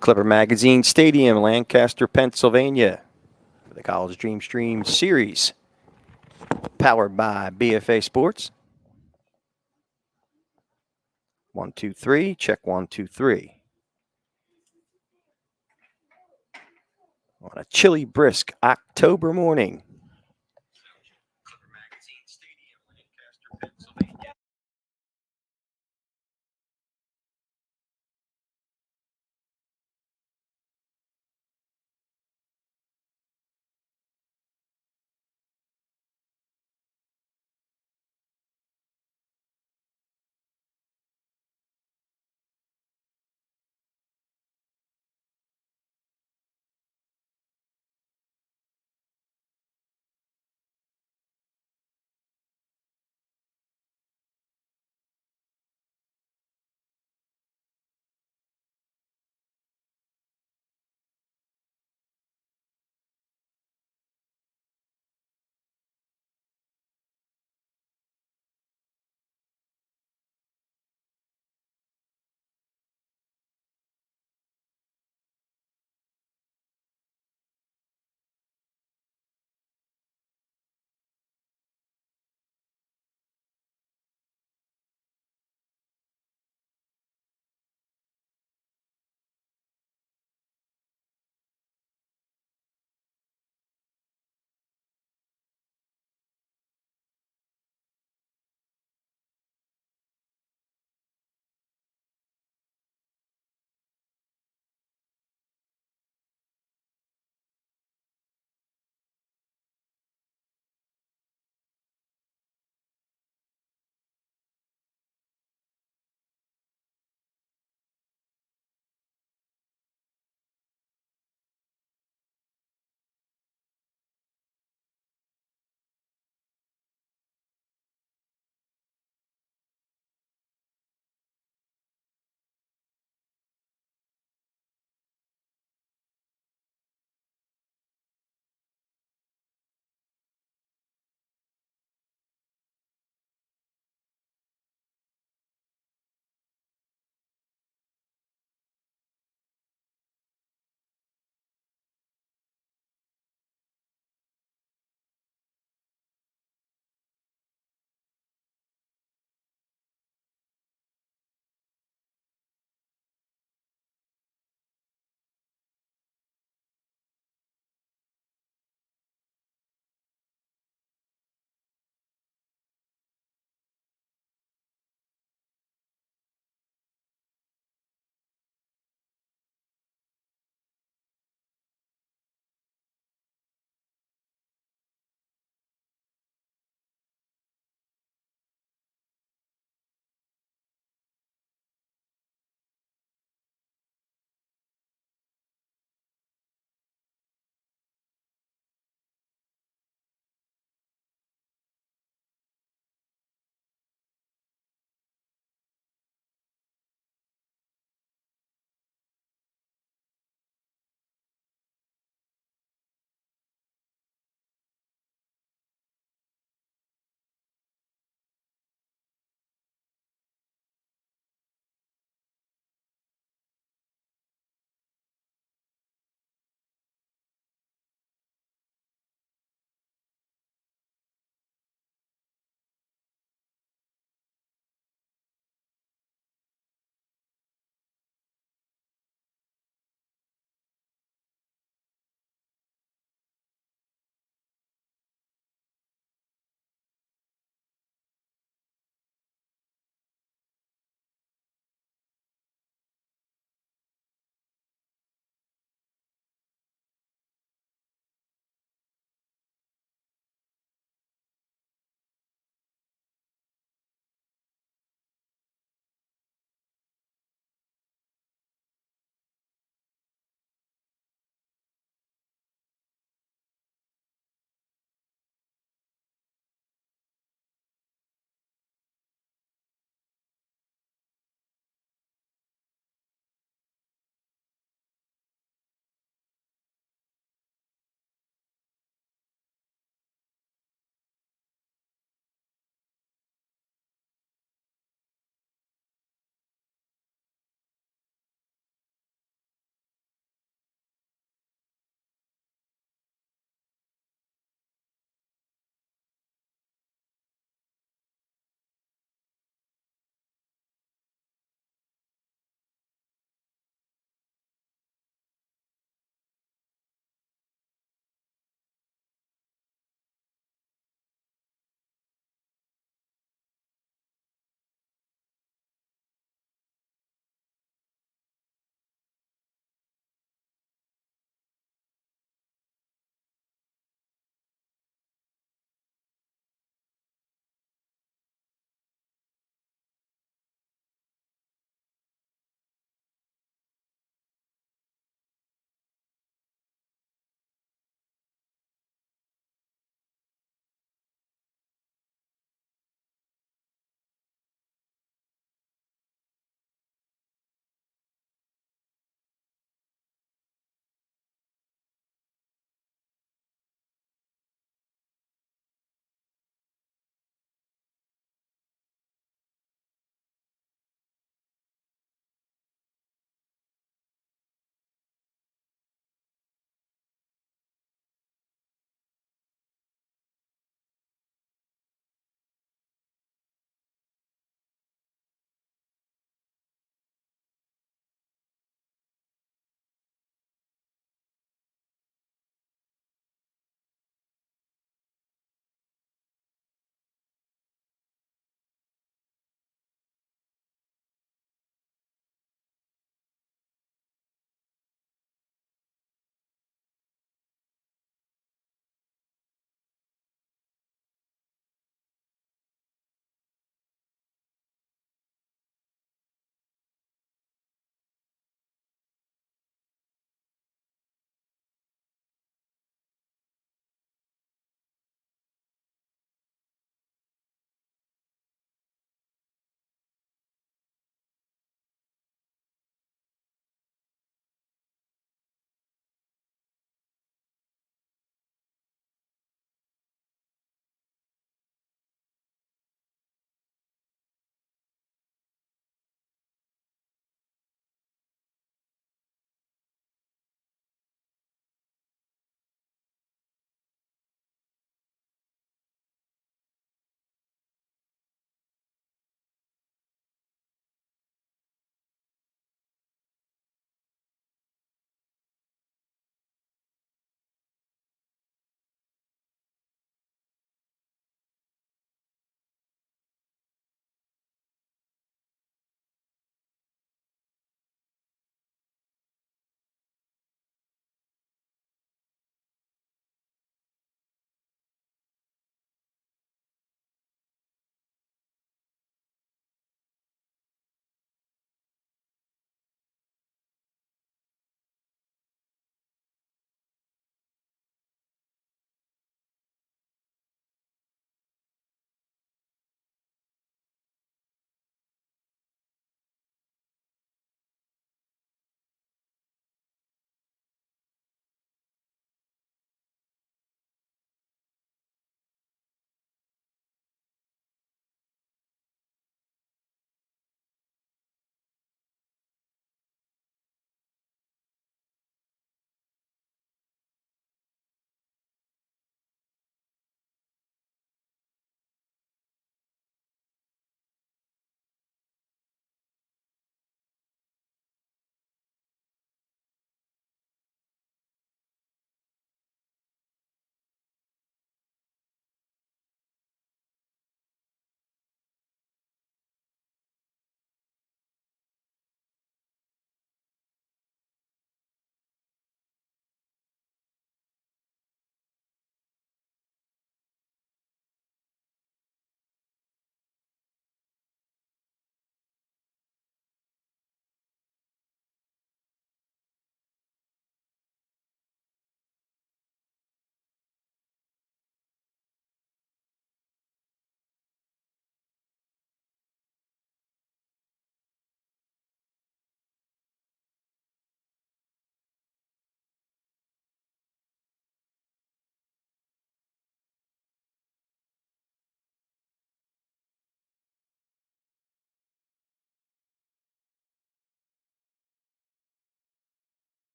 Clipper Magazine Stadium, Lancaster, Pennsylvania, for the College DreamStream Series, powered by BFA Sports. 1, 2, 3. Check 1, 2, 3. On a chilly, brisk October morning.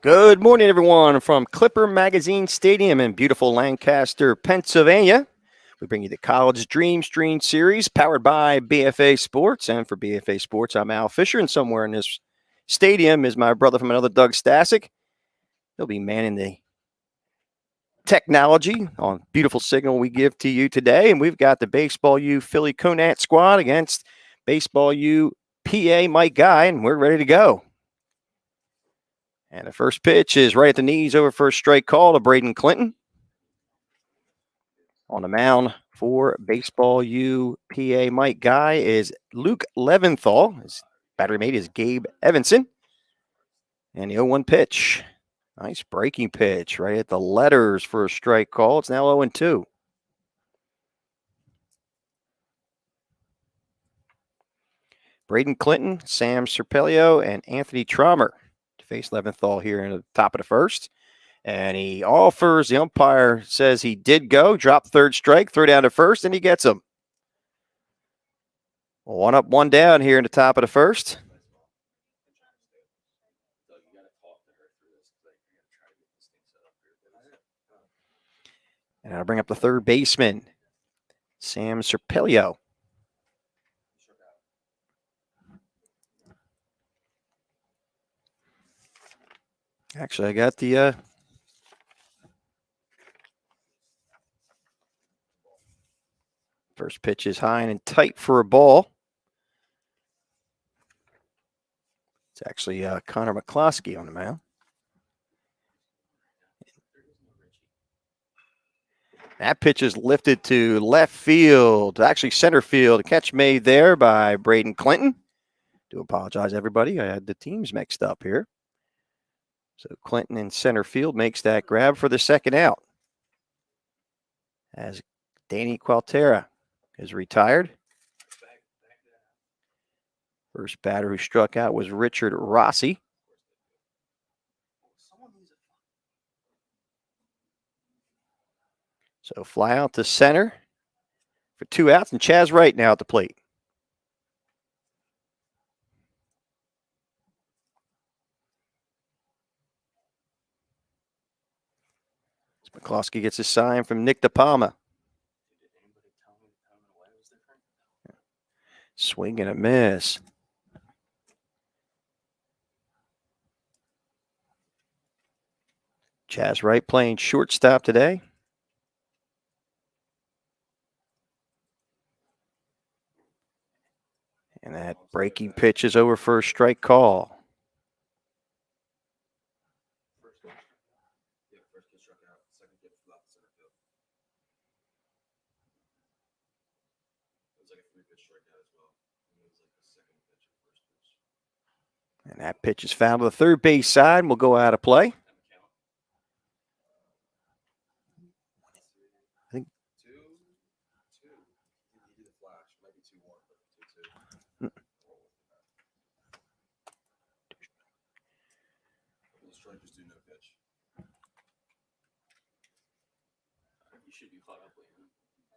Good morning, everyone, from Clipper Magazine Stadium in beautiful Lancaster, Pennsylvania. We bring you the College DreamStream series powered by BFA Sports. And for BFA Sports, I'm Al Fisher, and somewhere in this stadium is my brother from another, Doug Stasic. He'll be manning the technology on beautiful signal we give to you today. And we've got the Baseball U Philly Conant squad against Baseball U PA Mike Guy, and we're ready to go. And the first pitch is right at the knees over for a strike call to Braden Clinton. On the mound for Baseball U PA Mike Guy is Luke Leventhal. His battery mate is Gabe Evanson. And the 0-1 pitch. Nice breaking pitch right at the letters for a strike call. It's now 0-2. Braden Clinton, Sam Serpelio, and Anthony Traumer to face Leventhal here in the top of the first. And he offers, the umpire says he did go, drop third strike, throw down to first, and he gets him. 1 up, 1 down here in the top of the first. And I'll bring up the third baseman, Sam Serpelio. Actually, I got the first pitch is high and tight for a ball. It's actually Connor McCloskey on the mound. That pitch is lifted to left field, actually center field. A catch made there by Braden Clinton. Do apologize, everybody. I had the teams mixed up here. So Clinton in center field makes that grab for the second out. As Danny Qualtera is retired. First batter who struck out was Richard Rossi. So fly out to center for 2 outs, and Chaz Wright now at the plate. McCloskey gets a sign from Nick DePalma. Swing and a miss. Chaz Wright playing shortstop today. And that breaking pitch is over for a strike call. And that pitch is fouled to the third base side and will go out of play. I think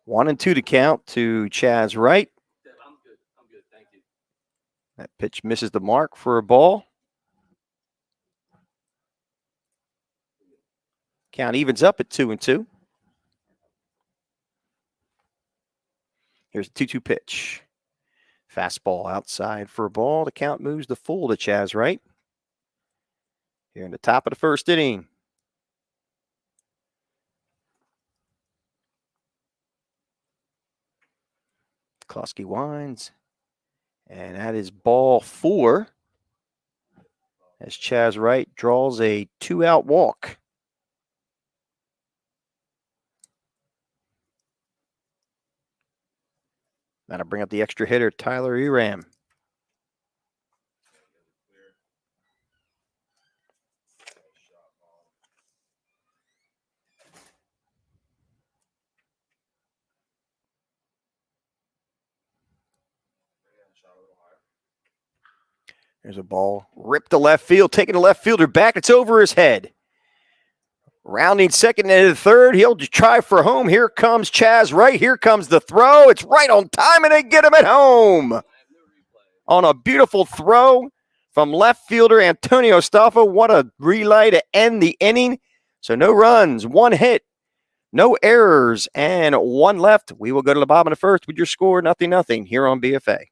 One and 2 to count to Chaz Wright. I'm good. Thank you. That pitch misses the mark for a ball. Count evens up at 2-2. Here's a 2-2 pitch. Fastball outside for a ball. The count moves to full to Chaz Wright. Here in the top of the first inning. Klosky winds. And that is ball 4. As Chaz Wright draws a 2-out walk. That'll bring up the extra hitter, Tyler Eram. There's a ball ripped to left field, taking the left fielder back. It's over his head. Rounding second and third. He'll try for home. Here comes Chaz Wright. Here comes the throw. It's right on time, and they get him at home. On a beautiful throw from left fielder Antonio Staffa. What a relay to end the inning. So no runs, one hit, no errors, and one left. We will go to the bottom of the first with your score, 0-0 here on BFA.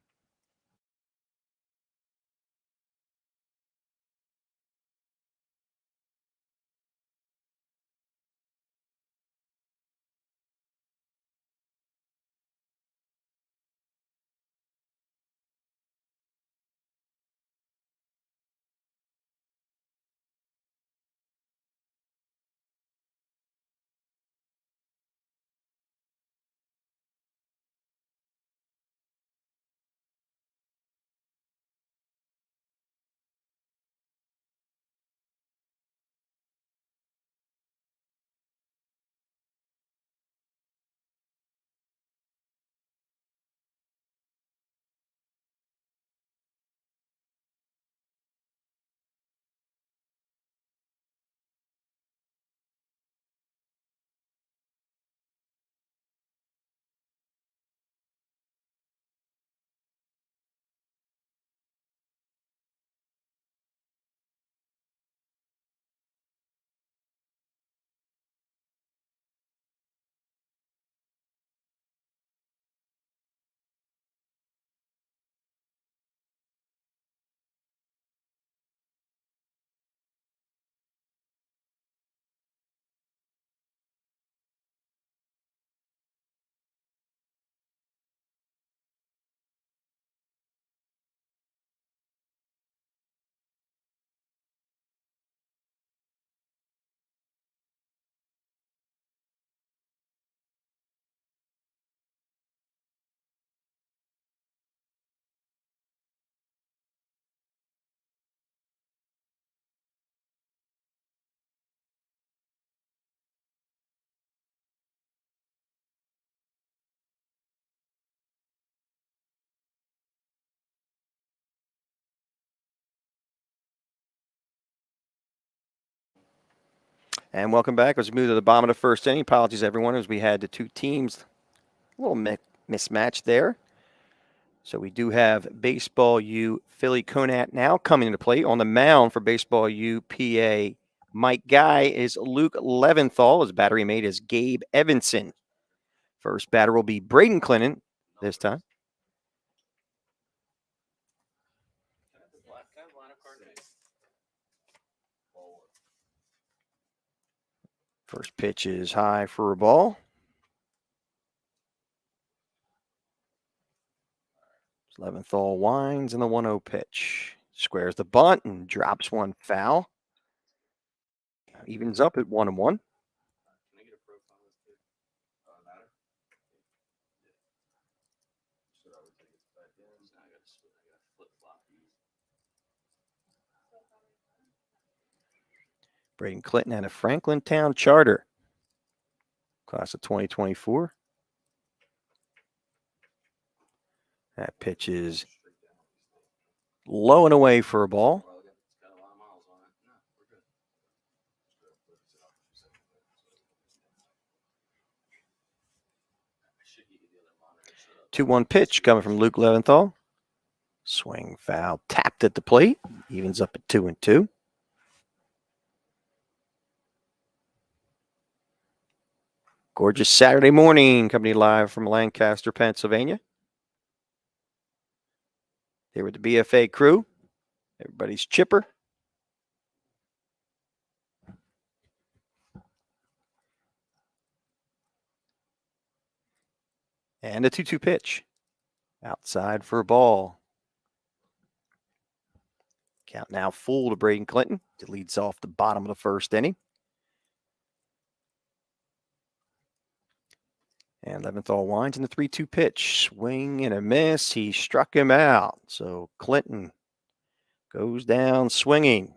And welcome back as we move to the bottom of the first inning. Apologies, everyone, as we had the two teams a little mismatched there. So we do have Baseball U Philly Conant now coming into play. On the mound for Baseball U PA Mike Guy is Luke Leventhal. His battery mate is Gabe Evanson. First batter will be Braden Clinton this time. First pitch is high for a ball. Leventhal winds in the 1-0 pitch. Squares the bunt and drops one foul. Evens up at 1-1. Braden Clinton had a Franklintown charter. Class of 2024. That pitch is low and away for a ball. Two-one pitch coming from Luke Leventhal. Swing foul, tapped at the plate. Evens up at 2-2. Gorgeous Saturday morning, coming live from Lancaster, Pennsylvania. Here with the BFA crew. Everybody's chipper. And a 2-2 pitch. Outside for a ball. Count now full to Braden Clinton. It leads off the bottom of the first inning. And Leventhal winds in the 3-2 pitch. Swing and a miss. He struck him out. So Clinton goes down swinging.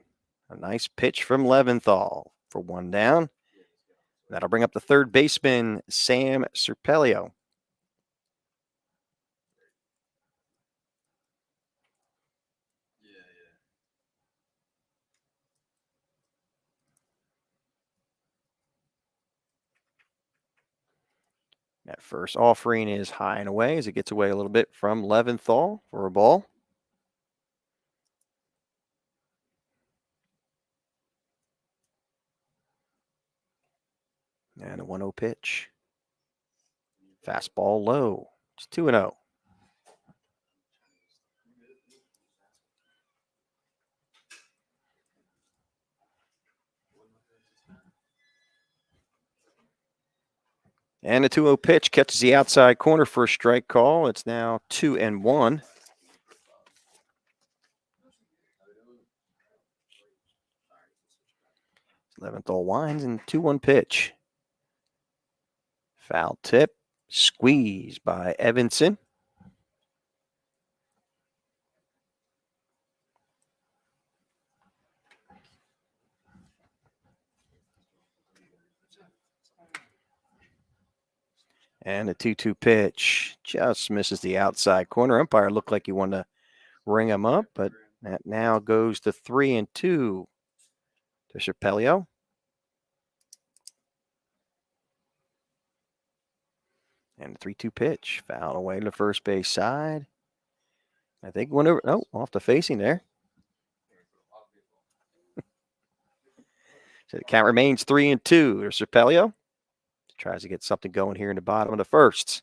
A nice pitch from Leventhal for one down. That'll bring up the third baseman, Sam Serpelio. That first offering is high and away as it gets away a little bit from Leventhal for a ball. And a 1-0 pitch. Fastball low. It's 2-0. And a 2-0 pitch catches the outside corner for a strike call. It's now 2-1. 11th winds and 2-1 pitch. Foul tip. Squeeze by Evanson. And a 2-2 pitch just misses the outside corner. Umpire looked like he wanted to ring him up, but that now goes to 3-2 to Shapelio. And a 3-2 pitch. Foul away to the first base side. I think went over. Oh, off the facing there. So the count remains 3-2 to Shapelio. Tries to get something going here in the bottom of the first.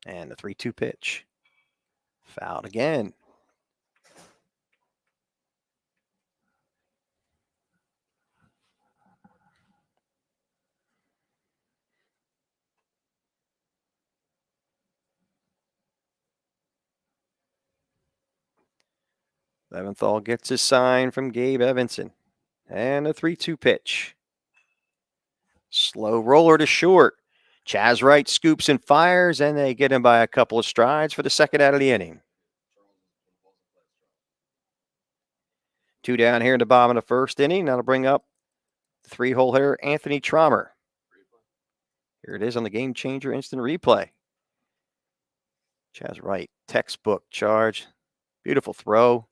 And the 3-2 pitch. Fouled again. Leventhal gets his sign from Gabe Evanson. And a 3-2 pitch. Slow roller to short. Chaz Wright scoops and fires, and they get him by a couple of strides for the second out of the inning. 2 down here in the bottom of the first inning. That'll bring up the 3-hole hitter, Anthony Trommer. Here it is on the Gamechanger instant replay. Chaz Wright, textbook charge. Beautiful throw.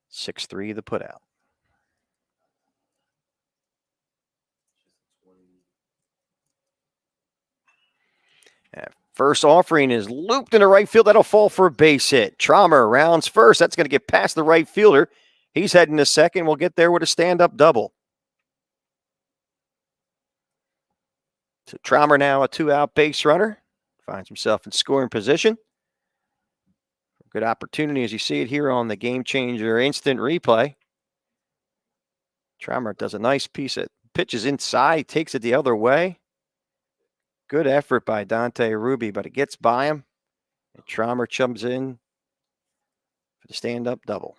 6-3 the putout. First offering is looped into right field. That'll fall for a base hit. Trommer rounds first. That's going to get past the right fielder. He's heading to second. We'll get there with a stand-up double. So Trommer now a 2-out base runner. Finds himself in scoring position. Good opportunity as you see it here on the Gamechanger instant replay. Trommer does a nice piece of pitches inside, takes it the other way. Good effort by Dante Ruby, but it gets by him. And Trommer chums in for the stand-up double.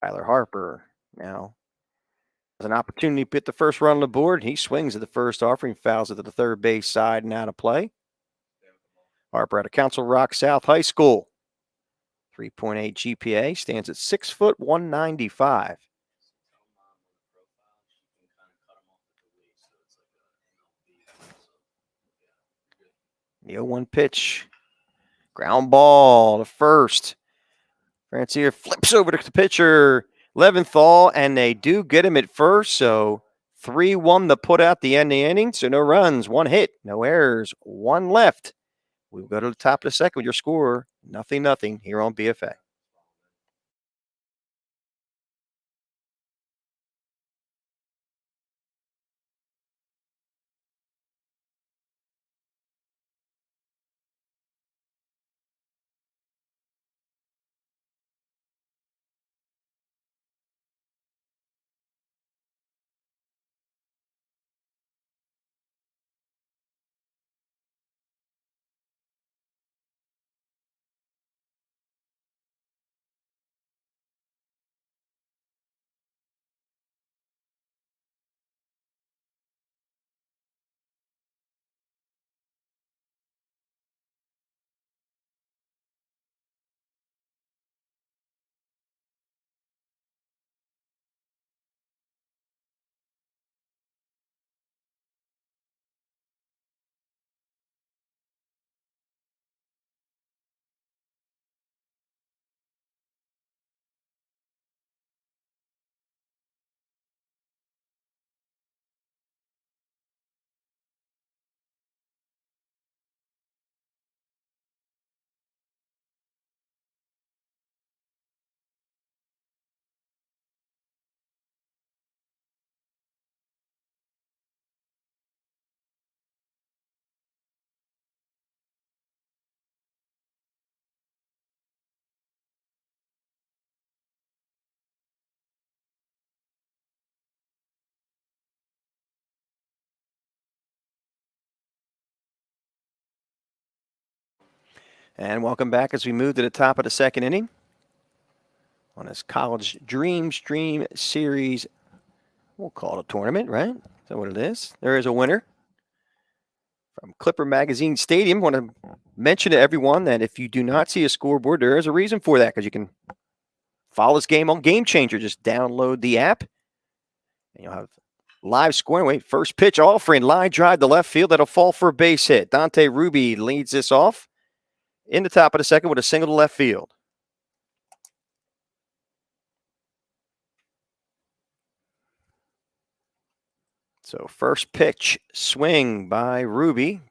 Tyler Harper now has an opportunity to put the first run on the board. He swings at the first offering, fouls it to the third base side and out of play. Harper out of Council Rock South High School. 3.8 GPA, stands at 6 foot 195. The 0-1 pitch. Ground ball to first. Francier flips over to the pitcher, Leventhal, and they do get him at first. So 3-1 to put out the end of the inning. So no runs, 1 hit, no errors, 1 left. We'll go to the top of the second with your score, 0-0 here on BFA. And welcome back as we move to the top of the second inning on this College DreamStream series. We'll call it a tournament, right? Is that what it is? There is a winner from Clipper Magazine Stadium. Want to mention to everyone that if you do not see a scoreboard, there is a reason for that, because you can follow this game on Gamechanger. Just download the app and you'll have live scoring. Wait, first pitch offering, line drive to left field. That'll fall for a base hit. Dante Ruby leads this off in the top of the second with a single to left field. So first pitch swing by Ruby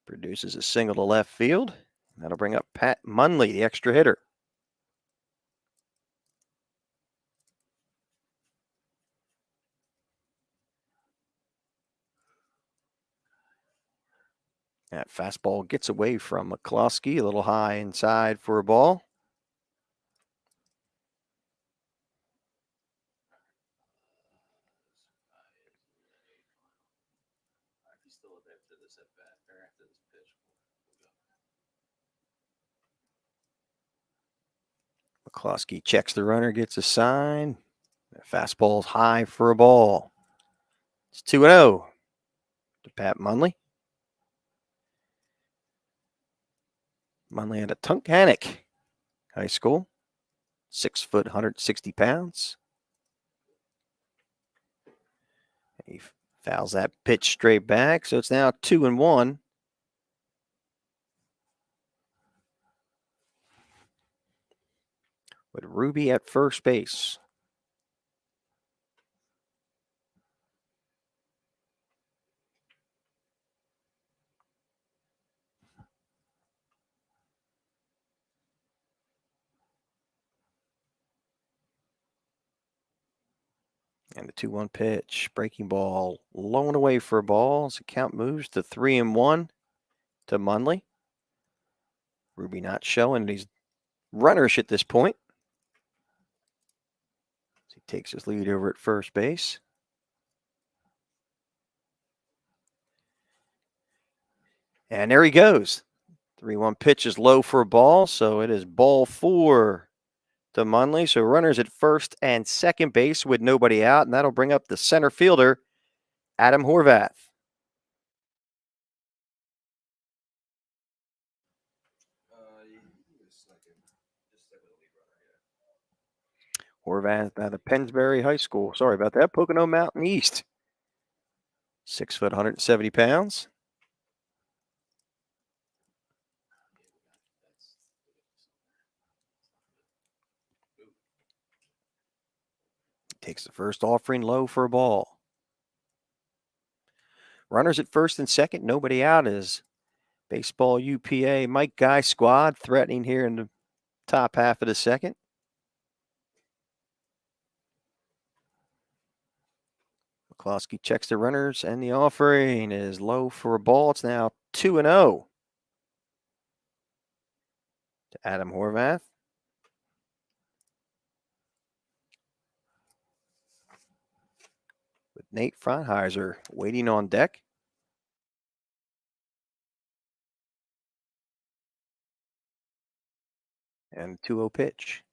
produces a single to left field. That'll bring up Pat Munley, the extra hitter. That fastball gets away from McCloskey, a little high inside for a ball. McCloskey checks the runner, gets a sign. That fastball's high for a ball. It's 2-0 to Pat Munley. Munley out of Tunkhannock High School. 6 foot, 160 pounds. He fouls that pitch straight back, so it's now 2-1. With Ruby at first base. And the 2-1 pitch. Breaking ball low and away for a ball as the count moves to 3-1 to Munley. Ruby not showing. He's runnerish at this point. He takes his lead over at first base. And there he goes. 3-1 pitch is low for a ball, so it is ball 4 to Munley. So runners at first and second base with nobody out, and that'll bring up the center fielder, Adam Horvath. Horvath out of Pennsbury High School. Sorry about that. Pocono Mountain East. 6 foot, 170 pounds. Takes the first offering low for a ball. Runners at first and second, nobody out, as Baseball UPA Mike Guy squad threatening here in the top half of the second. McCloskey checks the runners, and the offering is low for a ball. It's now 2-0 to Adam Horvath. With Nate Fronheiser waiting on deck. And 2-0 pitch.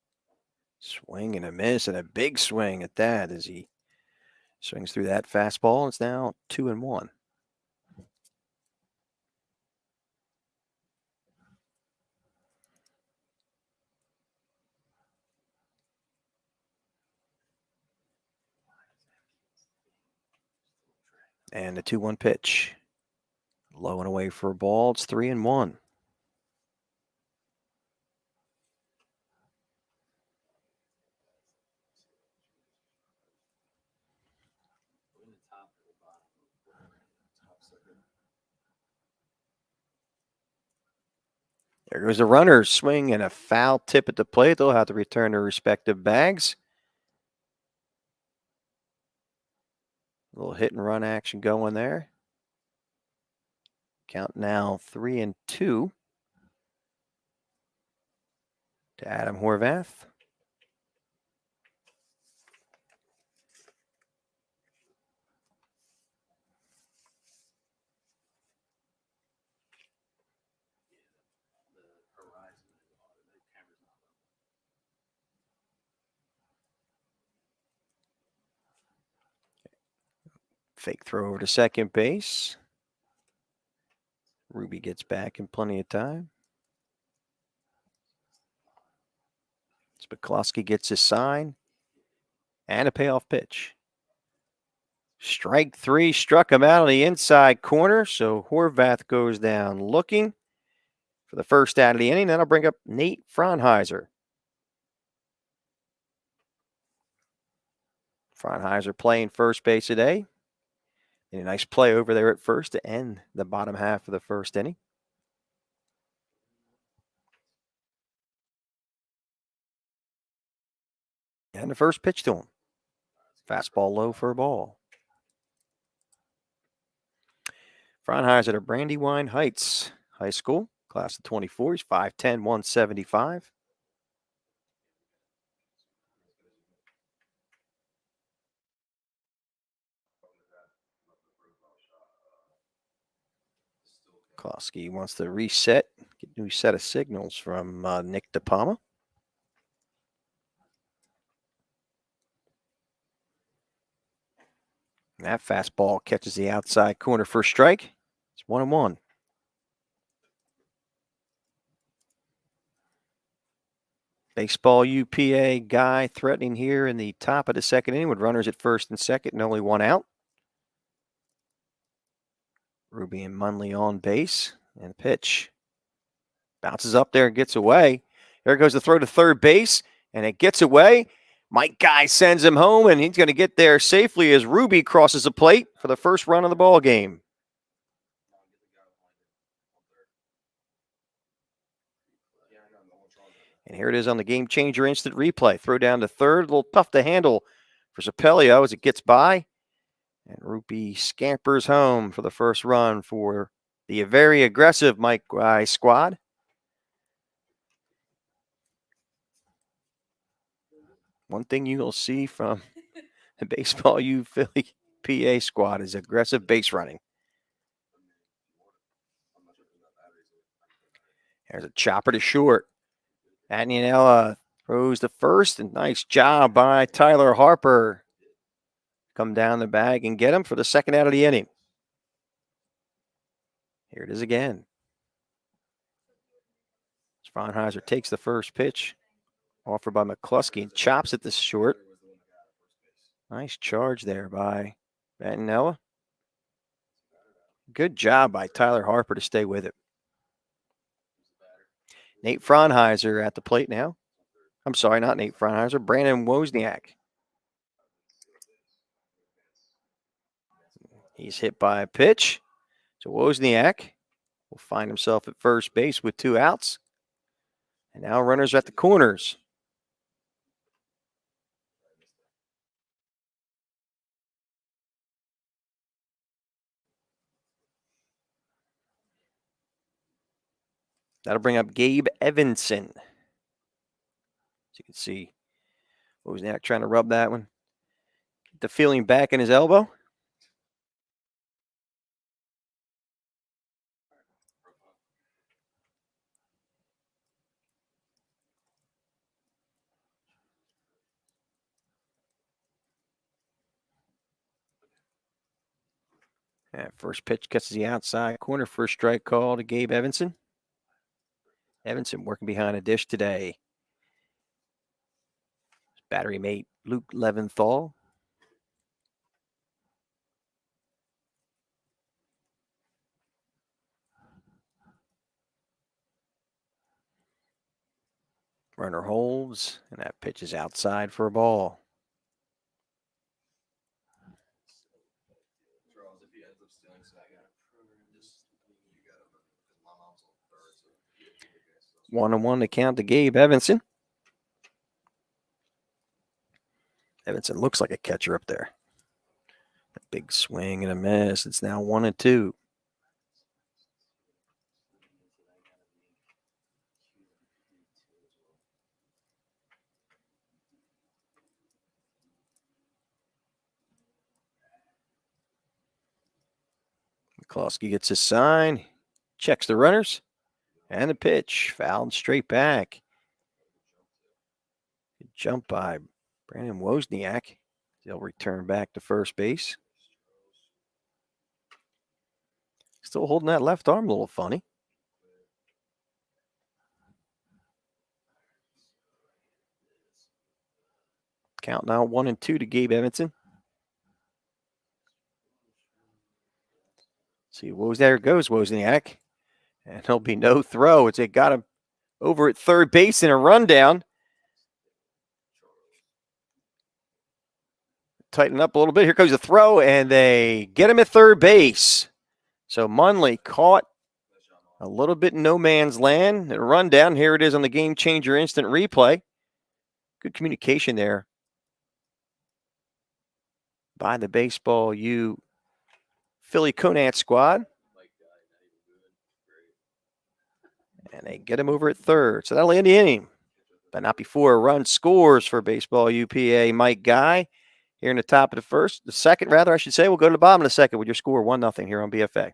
Swing and a miss, and a big swing at that as he swings through that fastball. It's now 2-1. And the 2-1 pitch. Low and away for a ball. It's 3-1. There goes the runner, swing and a foul tip at the plate. They'll have to return their respective bags. A little hit and run action going there. Count now 3-2 to Adam Horvath. Fake throw over to second base. Ruby gets back in plenty of time. Spikoski gets his sign. And a payoff pitch. Strike three, struck him out on the inside corner. So Horvath goes down looking for the first out of the inning. That'll bring up Nate Franheiser. Franheiser playing first base today. And a nice play over there at first to end the bottom half of the first inning. And the first pitch to him. Fastball low for a ball. Franheiser at Brandywine Heights High School, class of 24. He's 5'10", 175. Kloski wants to reset, get a new set of signals from Nick DePalma. That fastball catches the outside corner for a strike. It's 1-1. Baseball UPA guy threatening here in the top of the second inning with runners at first and second and only one out. Ruby and Munley on base. And the pitch. Bounces up there and gets away. There goes the throw to third base. And it gets away. Mike Guy sends him home, and he's going to get there safely as Ruby crosses the plate for the first run of the ball game. And here it is on the Game Changer instant replay. Throw down to third. A little tough to handle for Zapelio as it gets by. And Ruby scampers home for the first run for the very aggressive Mike Guy squad. One thing you'll see from the Baseball U Philly PA squad is aggressive base running. There's a chopper to short. Anianella throws to first, and nice job by Tyler Harper. Come down the bag and get him for the second out of the inning. Here it is again. Franheiser takes the first pitch offered by McCluskey and chops it to short. Nice charge there by Anianella. Good job by Tyler Harper to stay with it. Nate Franheiser at the plate now. I'm sorry, not Nate Franheiser, Brandon Wozniak. He's hit by a pitch. So Wozniak will find himself at first base with two outs. And now runners at the corners. That'll bring up Gabe Evanson. As you can see, Wozniak trying to rub that one. Get the feeling back in his elbow. And first pitch gets the outside corner. First strike call to Gabe Evanson. Evanson working behind a dish today. Battery mate Luke Leventhal. Runner holds, and that pitch is outside for a ball. One and one to count to Gabe Evanson. Evanson looks like a catcher up there. A big swing and a miss. It's now 1-2. McCloskey gets his sign, checks the runners, and the pitch fouled straight back. Good jump by Brandon Wozniak. He'll return back to first base. Still holding that left arm a little funny. Count now 1-2 to Gabe Evanson. See, there goes Wozniak. And there'll be no throw. They got him over at third base in a rundown. Tighten up a little bit. Here comes the throw, and they get him at third base. So Munley caught a little bit in no man's land. A rundown. Here it is on the Gamechanger instant replay. Good communication there by the Baseball U Philly Conant squad. And they get him over at third. So that'll end the inning. But not before a run scores for Baseball UPA Mike Guy. Here in the top of the second, I should say. We'll go to the bottom of the second with your score 1-0 here on BFA.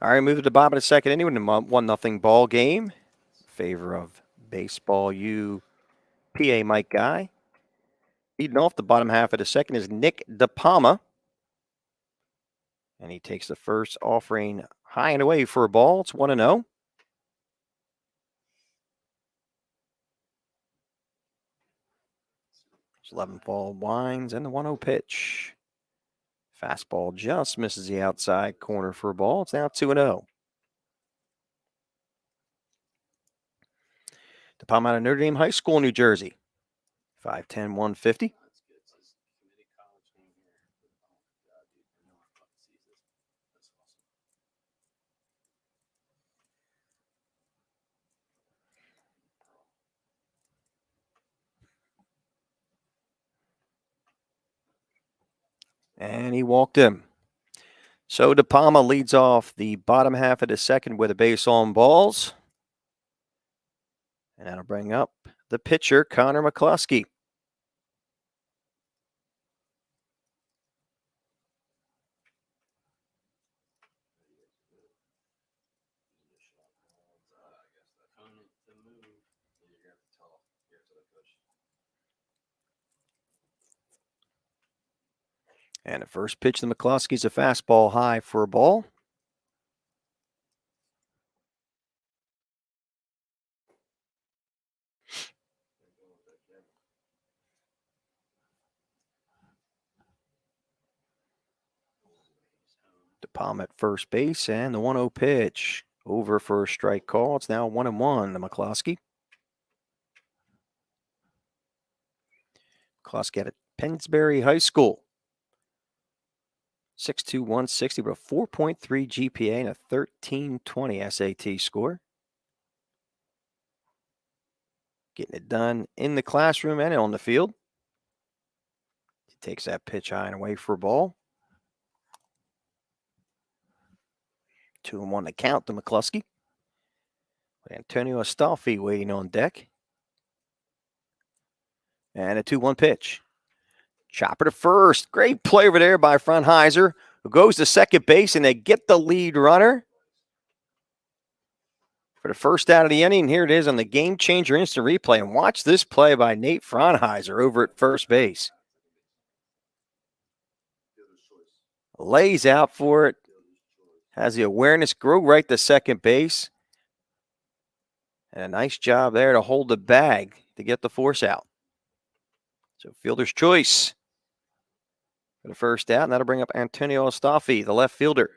All right, move to the bottom of the second inning with a 1-0 ball game in favor of Baseball U PA Mike Guy. Leading off the bottom half of the second is Nick DePalma. And he takes the first offering high and away for a ball. It's 1-0. It's 11 ball winds and the 1-0 pitch. Fastball just misses the outside corner for a ball. It's now 2-0. DePalma out of Notre Dame High School, New Jersey. 5'10", 150. And he walked him. So DePalma leads off the bottom half of the second with a base on balls. And that'll bring up the pitcher, Connor McCluskey. And the first pitch to McCluskey's a fastball high for a ball. DePalma at first base and the 1-0 pitch. Over for a strike call. It's now 1-1 to McCluskey. McCluskey at Pennsbury High School. 6'2", 160 with a 4.3 GPA and a 1320 SAT score. Getting it done in the classroom and on the field. He takes that pitch high and away for a ball. 2-1 to count to McCluskey. Antonio Astolfi waiting on deck. And a 2-1 pitch. Chopper to first. Great play over there by Frontheiser, who goes to second base, and they get the lead runner. For the first out of the inning, here it is on the Gamechanger instant replay. And watch this play by Nate Fraunheiser over at first base. Lays out for it. Has the awareness, grow right to second base. And a nice job there to hold the bag to get the force out. So fielder's choice for the first out, and that'll bring up Antonio Estaffi, the left fielder.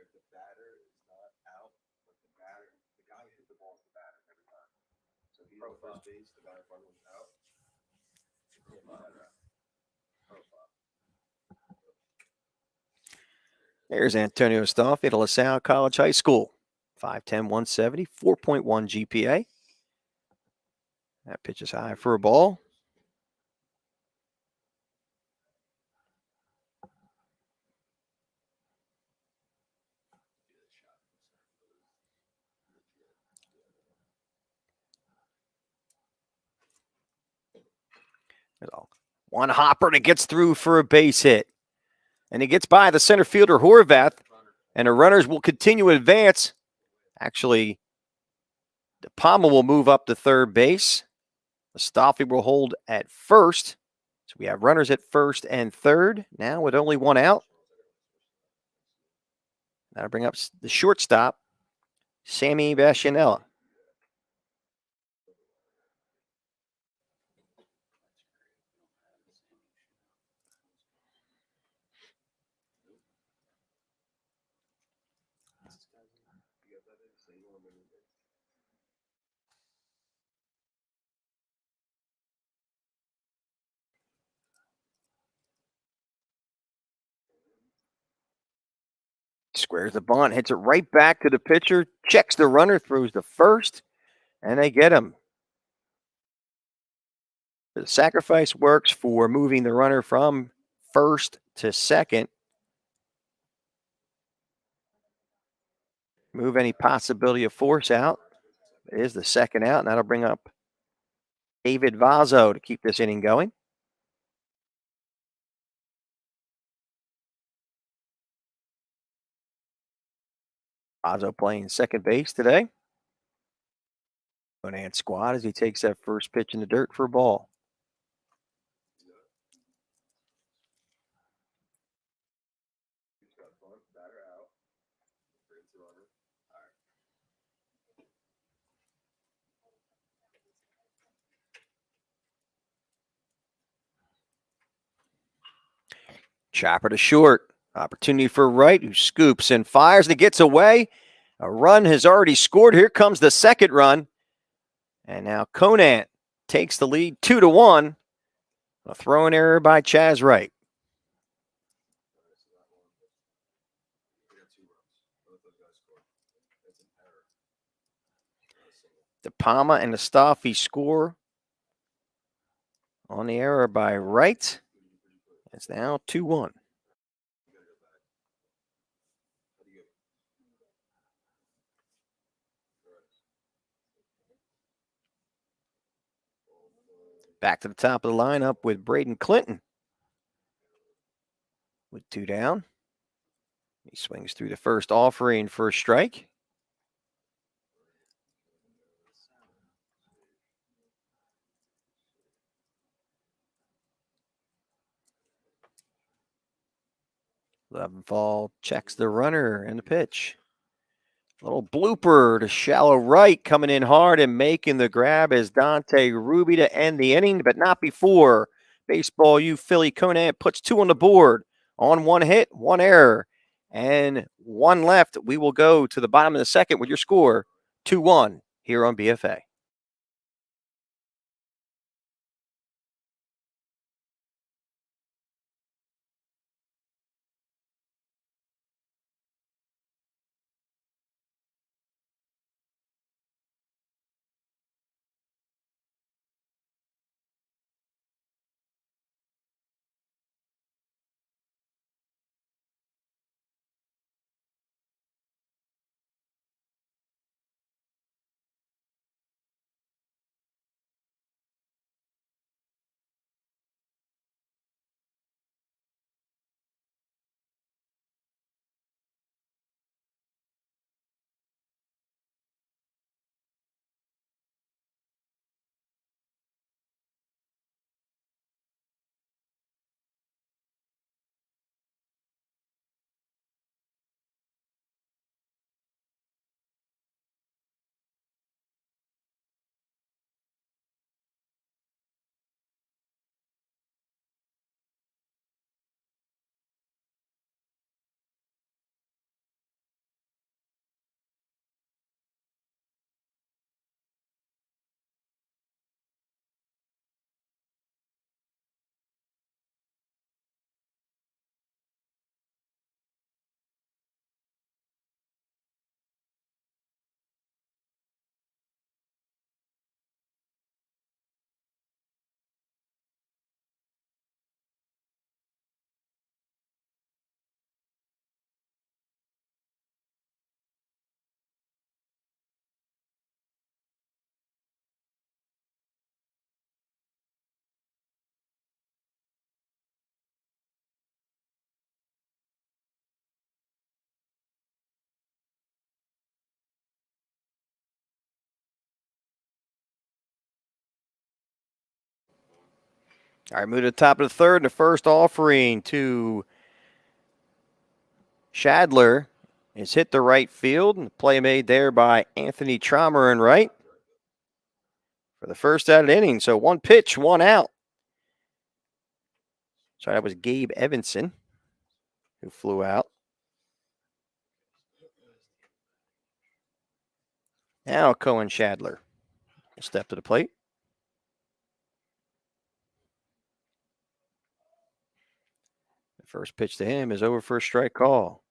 There's Antonio Estaffi at LaSalle College High School. 5'10", 170, 4.1 GPA. That pitch is high for a ball. One hopper that gets through for a base hit. And he gets by the center fielder, Horvath. And the runners will continue to advance. Actually, De Palma will move up to third base. Estaffi will hold at first. So we have runners at first and third. Now with only one out. That'll bring up the shortstop, Sammy Bastianella. Squares the bunt, hits it right back to the pitcher, checks the runner, throws to first, and they get him. The sacrifice works for moving the runner from first to second. Move any possibility of force out. It is the second out, and that'll bring up David Vazzo to keep this inning going. Vazzo playing second base today. Conant squad as he takes that first pitch in the dirt for a ball. Chopper to short. Opportunity for right, who scoops and fires and gets away. A run has already scored. Here comes the second run. And now Conant takes the lead 2-1. A throw-in error by Chaz Wright. De Palma and Estaffi score on the error by Wright. It's now 2-1. Back to the top of the lineup with Braden Clinton. With 2 down. He swings through the first offering for a strike. Leventhal checks the runner and the pitch. Little blooper to shallow right, coming in hard and making the grab is Dante Ruby to end the inning, but not before. Baseball U Philly Conant puts 2 on the board on 1 hit, 1 error, and 1 left. We will go to the bottom of the second with your score 2-1 here on BFA. All right, move to the top of the third. And the first offering to Shadler is hit the right field. And the play made there by Anthony Trommer and right for the first out of the inning. So one pitch, one out. So that was Gabe Evanson who flew out. Now Cohen Shadler will step to the plate. The first pitch to him is over for a strike call.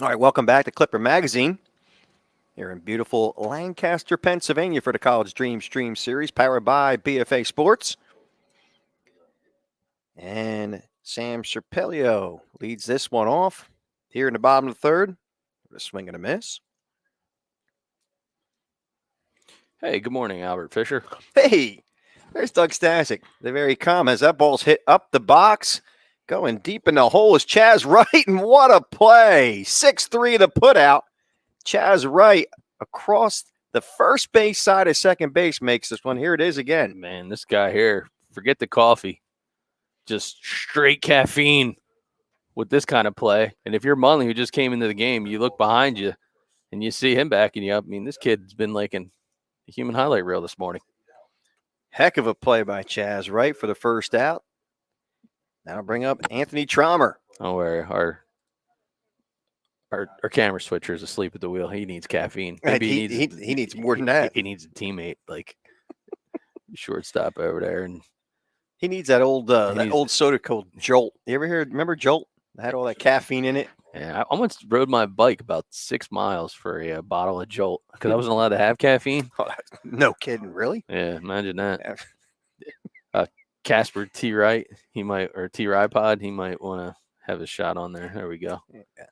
All right, welcome back to Clipper Magazine here in beautiful Lancaster, Pennsylvania for the College DreamStream series powered by BFA Sports. And Sam Serpelio leads this one off here in the bottom of the third. A swing and a miss. Hey, good morning, Albert Fisher. Hey, there's Doug Stasic. The very calm as that ball's hit up the box. Going deep in the hole is Chaz Wright, and what a play. 6-3 the put out. Chaz Wright across the first base side of second base makes this one. Here it is again. Man, this guy here, forget the coffee. Just straight caffeine with this kind of play. And if you're Munley, who just came into the game, you look behind you and you see him backing you up. I mean, this kid's been like in the human highlight reel this morning. Heck of a play by Chaz Wright for the first out. That'll bring up Anthony Trommer. Oh, our camera switcher is asleep at the wheel. He needs caffeine. Maybe he needs more than that. He needs a teammate like shortstop over there, and he needs that old soda called Jolt. You ever remember Jolt? It had all that caffeine in it. Yeah, I almost rode my bike about 6 miles for a bottle of Jolt because I wasn't allowed to have caffeine. Oh, no kidding, really? Yeah, imagine that. Casper T. Wright, T. Ripod, he might want to have a shot on there. There we go. Yeah.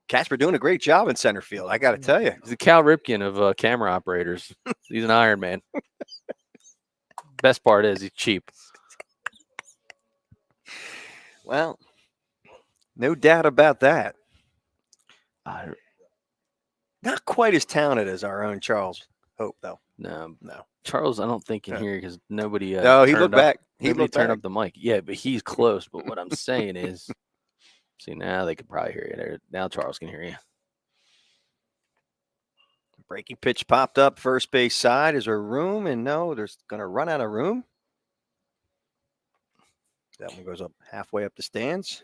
Casper doing a great job in center field, I got to tell you. He's the Cal Ripken of camera operators. He's an Iron Man. Best part is he's cheap. Well, no doubt about that. Not quite as talented as our own Charles Hope, though. No. Charles, I don't think can hear because nobody. No, he looked back. He turned up the mic. Yeah, but he's close. But what I'm saying is, see, now they could probably hear you there. Now Charles can hear you. Breaking pitch popped up first base side. Is there room? And no, there's going to run out of room. That one goes up halfway up the stands.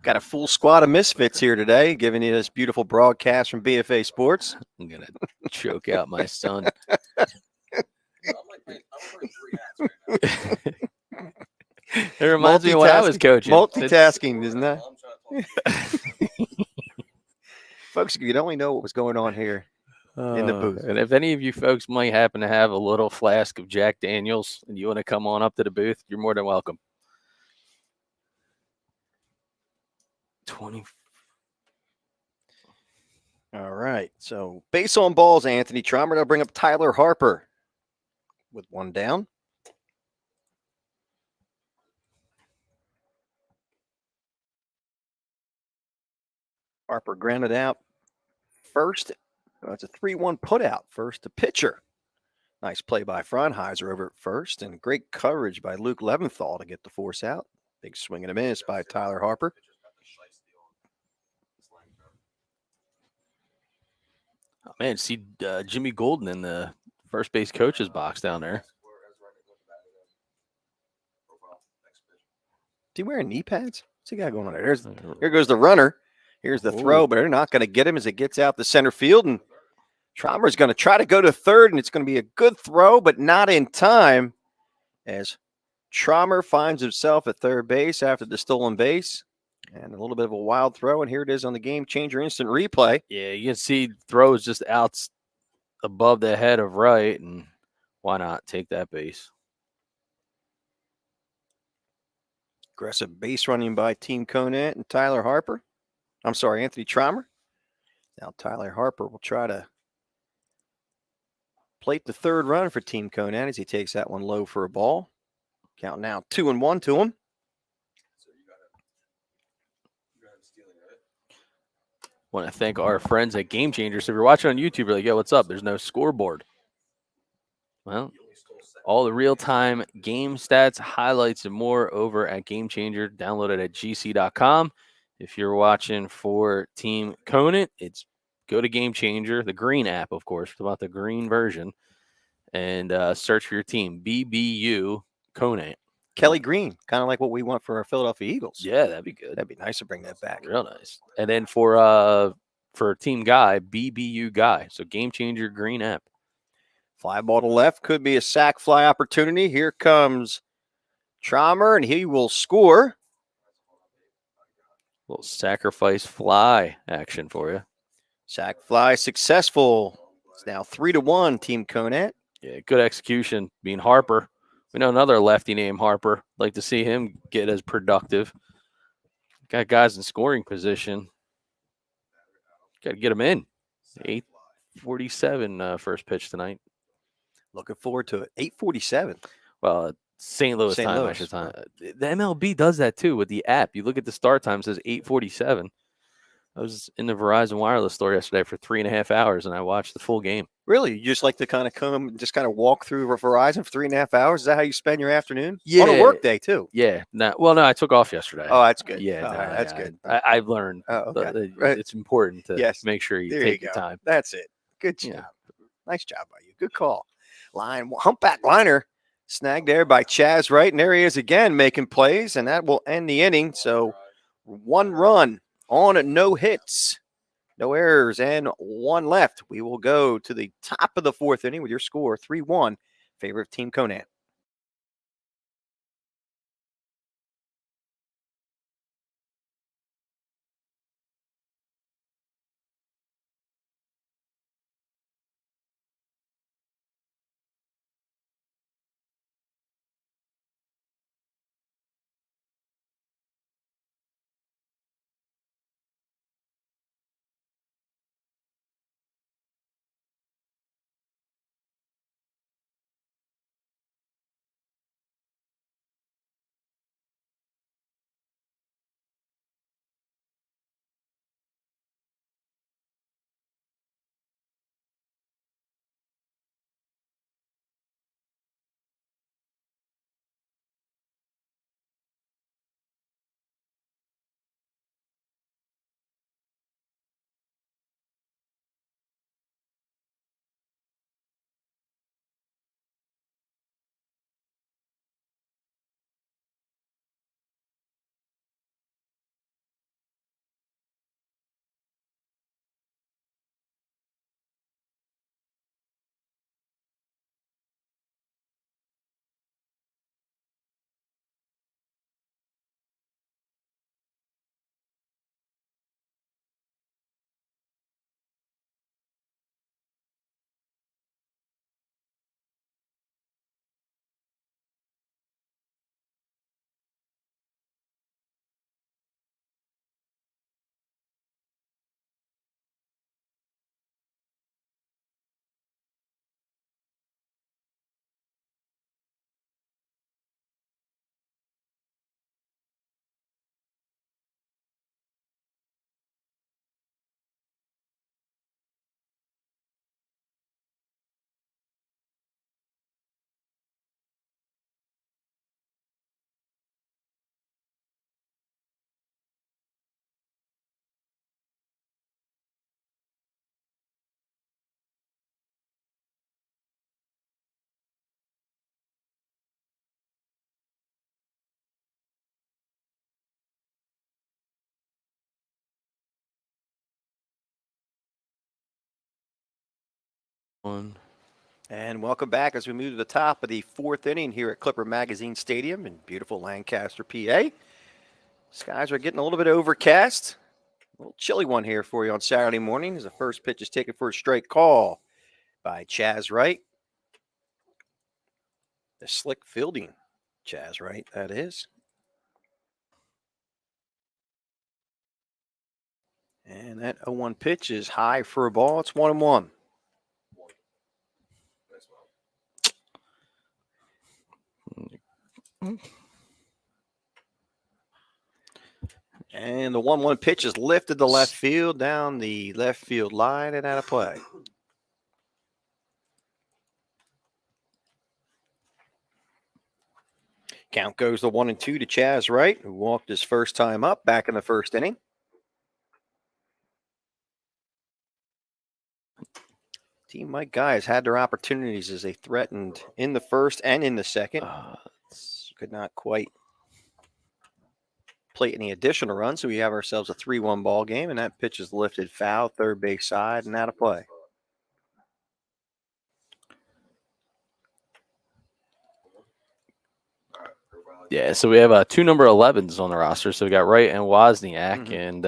Got a full squad of misfits here today, giving you this beautiful broadcast from BFA Sports. I'm going to choke out my son. It reminds me of when I was coaching. Multitasking, isn't that? Folks, if you'd only know what was going on here in the booth. And if any of you folks might happen to have a little flask of Jack Daniels and you want to come on up to the booth, you're more than welcome. 20. All right. So base on balls, Anthony Trommer. They'll bring up Tyler Harper with one down. Harper grounded out first. It's a 3-1 put out. First to pitcher. Nice play by Fronheiser over at first, and great coverage by Luke Leventhal to get the force out. Big swing and a miss by Tyler Harper. Oh, man, see Jimmy Golden in the first base coach's box down there. Is he wearing knee pads? What's he got going on there? Here goes the runner. Here's the throw, but they're not going to get him as it gets out to center field. And Trommer's going to try to go to third, and it's going to be a good throw, but not in time as Trommer finds himself at third base after the stolen base. And a little bit of a wild throw, and here it is on the Game Changer instant replay. Yeah, you can see throws just out above the head of Wright, and why not take that base? Aggressive base running by Team Conant and Tyler Harper. I'm sorry, Anthony Trommer. Now Tyler Harper will try to plate the third run for Team Conant as he takes that one low for a ball. Count now 2-1 to him. Want to thank our friends at Gamechanger. So if you're watching on YouTube, you're like, yo, what's up? There's no scoreboard. Well, all the real-time game stats, highlights, and more over at Gamechanger. Download it at gc.com. If you're watching for Team Conant, it's go to Gamechanger, the green app, of course. It's about the green version. And search for your team, BBU Conant. Kelly Green, kind of like what we want for our Philadelphia Eagles. Yeah, that'd be good. That'd be nice to bring that back. Real nice. And then for Team Guy, BBU Guy. So Game Changer green app. Fly ball to left could be a sac fly opportunity. Here comes Traumer, and he will score. Little sacrifice fly action for you. Sac fly successful. It's now 3-1, Team Conant. Yeah, good execution. Being Harper. We know another lefty named Harper. Like to see him get as productive. Got guys in scoring position. Got to get them in. 8:47 first pitch tonight. Looking forward to it. 8:47. Well, St. Louis St. time, I Louis. should time. The MLB does that too with the app. You look at the start time, it says 8:47. I was in the Verizon Wireless store yesterday for 3.5 hours, and I watched the full game. Really? You just like to kind of come, just kind of walk through Verizon for 3.5 hours? Is that how you spend your afternoon? Yeah. On a work day, too. Yeah. No, I took off yesterday. Oh, that's good. Yeah, Oh, that's good. I've learned okay. Right. it's important to make sure you take your time. That's it. Good job. Nice job by you. Good call. Humpback liner snagged there by Chaz Wright, and there he is again making plays, and that will end the inning. So 1 run on no hits. No errors and 1 left. We will go to the top of the 4th inning with your score 3-1, favor of Team Conant. And welcome back as we move to the top of the 4th inning here at Clipper Magazine Stadium in beautiful Lancaster, PA. Skies are getting a little bit overcast. A little chilly one here for you on Saturday morning as the first pitch is taken for a straight call by Chaz Wright. The slick fielding Chaz Wright, that is. And that 0-1 pitch is high for a ball. It's 1-1. And the 1-1 pitch is lifted to left field, down the left field line, and out of play. Count goes to 1-2 to Chaz Wright, who walked his first time up back in the first inning. Team Mike Guy has had their opportunities as they threatened in the first and in the second. Could not quite plate any additional runs, so we have ourselves a 3-1 ball game, and that pitch is lifted foul, third base side, and out of play. Yeah, so we have 2 number 11s on the roster. So we got Wright and Wozniak, Mhm. and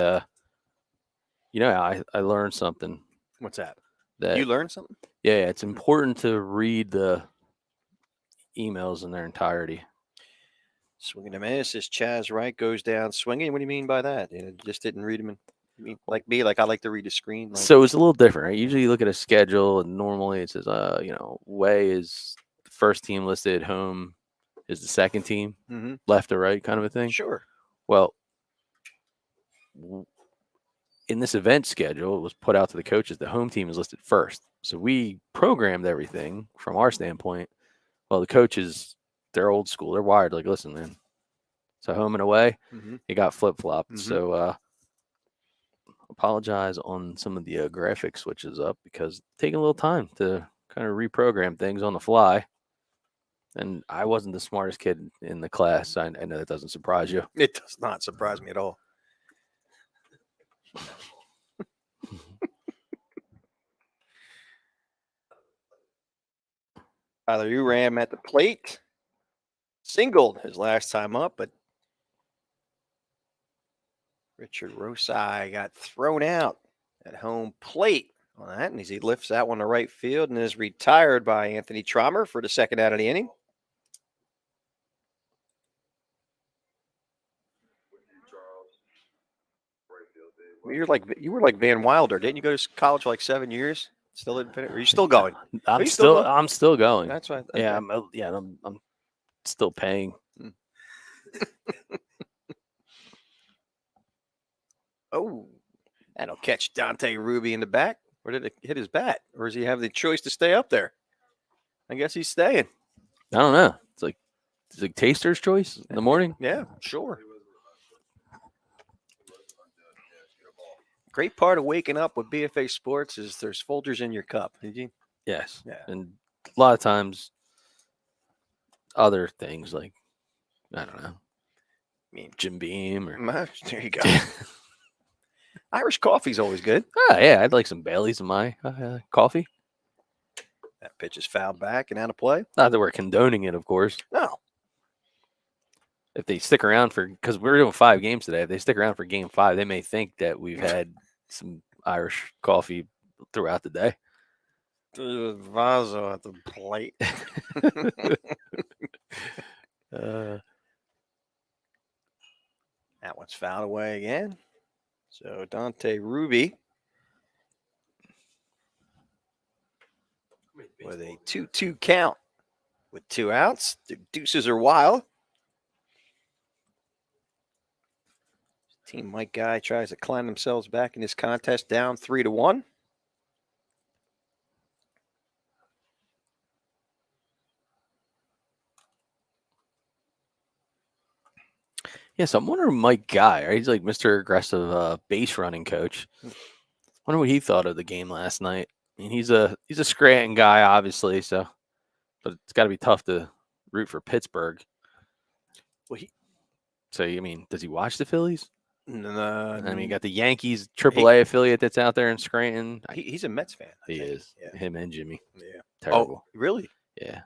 I learned something What's that? that You learned something? yeah, it's important to read the emails in their entirety. Swinging a miss as Chaz Wright goes down swinging. What do you mean by that? Just didn't read him. You mean like me? Like I like to read the screen. Like, So it's a little different, right? Usually you look at a schedule, and normally it says, Way is the first team listed, home is the second team, Mhm. left to right, kind of a thing. Sure. Well, in this event schedule, it was put out to the coaches. The home team is listed first, so we programmed everything from our standpoint. Well, the coaches, they're old school. They're wired. Like, listen, man. So home and away, Mhm. it got flip flopped. Mhm. So apologize on some of the graphic switches up because it's taking a little time to kind of reprogram things on the fly. And I wasn't the smartest kid in the class. I know that doesn't surprise you. It does not surprise me at all. Tyler Uram at the plate. Singled his last time up, but Richard Rosai got thrown out at home plate on that. And as he lifts that one to right field and is retired by Anthony Trommer for the second out of the inning. You were like Van Wilder, didn't you go to college for like 7 years? Still didn't finish? Are you still going? I'm you still going? I'm still going. That's right. Yeah, Okay. I'm still paying. Oh, that'll catch Dante Ruby in the back. Or did it hit his bat? Or does he have the choice to stay up there? I guess he's staying. I don't know. It's like taster's choice in the morning. Yeah, sure. Great part of waking up with BFA Sports is there's folders in your cup. Did you? Yes. Yeah. And a lot of times, other things like, I don't know, I mean, Jim Beam or. there you go. Irish coffee's always good. Oh, yeah, I'd like some Baileys in my coffee. That pitch is fouled back and out of play. Not that we're condoning it, of course. No. If they stick around because we're doing 5 games today, if they stick around for game 5, they may think that we've had some Irish coffee throughout the day. Vaso at the plate. That one's fouled away again. So Dante Ruby with a 2-2 count with 2 outs. The deuces are wild. Team Mike Guy tries to climb themselves back in this contest, down 3-1. Yes, I'm wondering Mike Guy. Right? He's like Mr. Aggressive base running coach. Wonder what he thought of the game last night. I mean, he's a Scranton guy, obviously. So, but it's got to be tough to root for Pittsburgh. Well, So, I mean, does he watch the Phillies? I mean, you got the Yankees AAA affiliate that's out there in Scranton. He's a Mets fan. He is. Yeah. Him and Jimmy. Yeah. Terrible. Oh, really? Yeah.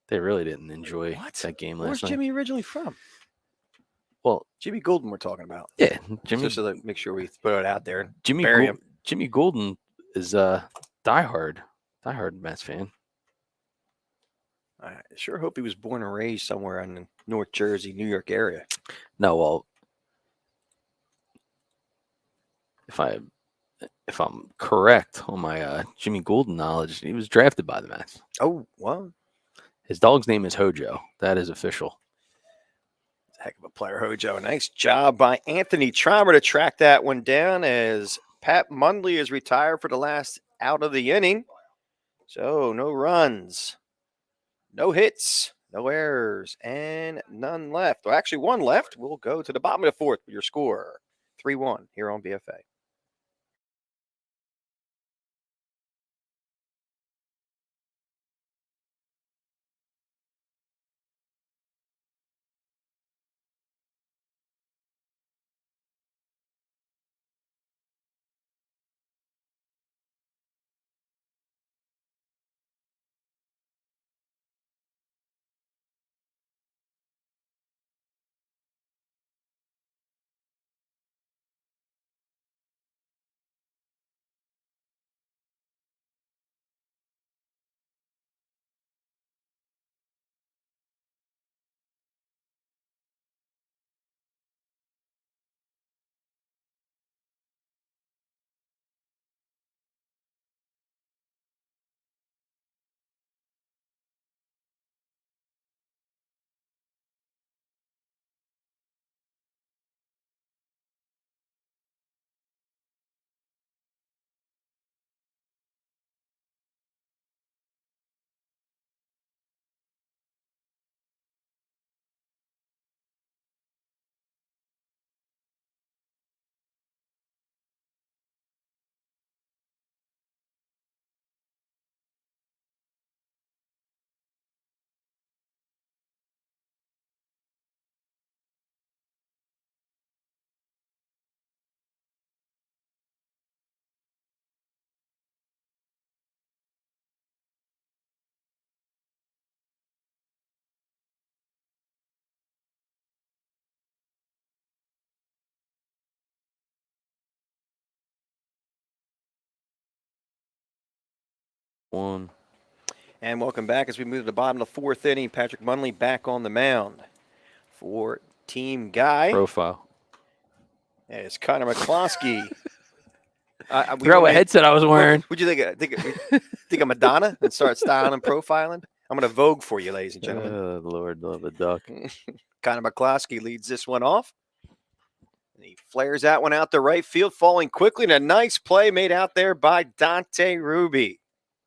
They really didn't enjoy that game last Where's night. Jimmy originally from? Well, Jimmy Golden we're talking about. Yeah, Jimmy. Just so that make sure we put it out there. Jimmy Golden is a diehard Mets fan. I sure hope he was born and raised somewhere in the North Jersey, New York area. No, well, if I'm correct on my Jimmy Golden knowledge, he was drafted by the Mets. Oh, well. His dog's name is Hojo. That is official. Heck of a player, Hojo. Nice job by Anthony Trommer to track that one down as Pat Mundley is retired for the last out of the inning. So no runs, no hits, no errors, and none left. Well, actually, one left. We'll go to the bottom of the 4th with your score 3-1 here on BFA. 1. And welcome back as we move to the bottom of the 4th inning. Patrick Munley back on the mound for Team Guy. Profile. And it's Connor McCloskey. Forgot what headset I was wearing. Would you think of Madonna and start styling and profiling? I'm going to Vogue for you, ladies and gentlemen. Oh, Lord, love a duck. Connor McCloskey leads this one off. And he flares that one out to right field, falling quickly. And a nice play made out there by Dante Ruby.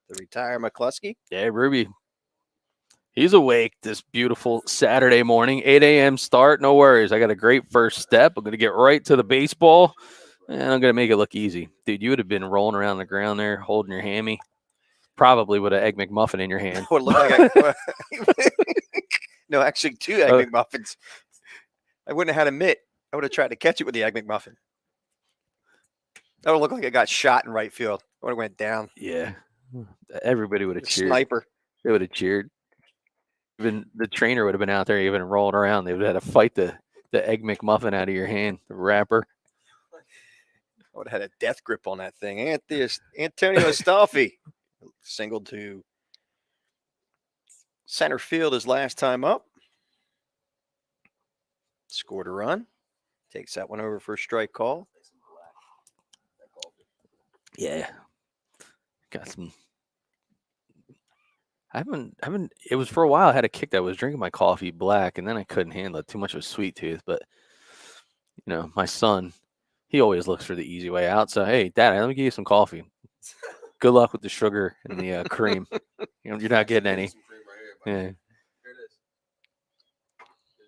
The retired McCluskey. Yeah, Ruby. He's awake this beautiful Saturday morning, 8 a.m. start. No worries. I got a great first step. I'm going to get right to the baseball, and I'm going to make it look easy. Dude, you would have been rolling around the ground there, holding your hammy. Probably with an Egg McMuffin in your hand. Would look like no, actually 2 Egg McMuffins. I wouldn't have had a mitt. I would have tried to catch it with the Egg McMuffin. That would look like it got shot in right field. It would have went down. Yeah. Everybody would have cheered. Sniper. They would have cheered. Even the trainer would have been out there even rolling around. They would have had to fight the Egg McMuffin out of your hand, the wrapper. I would have had a death grip on that thing. Antonio Estolfi singled to center field his last time up. Scored a run. Takes that one over for a strike call. Yeah. Got some. I haven't. It was for a while. I had a kick that I was drinking my coffee black, and then I couldn't handle it. Too much of a sweet tooth. But my son, he always looks for the easy way out. So hey, Dad, let me give you some coffee. Good luck with the sugar and the cream. You're not getting any. Yeah.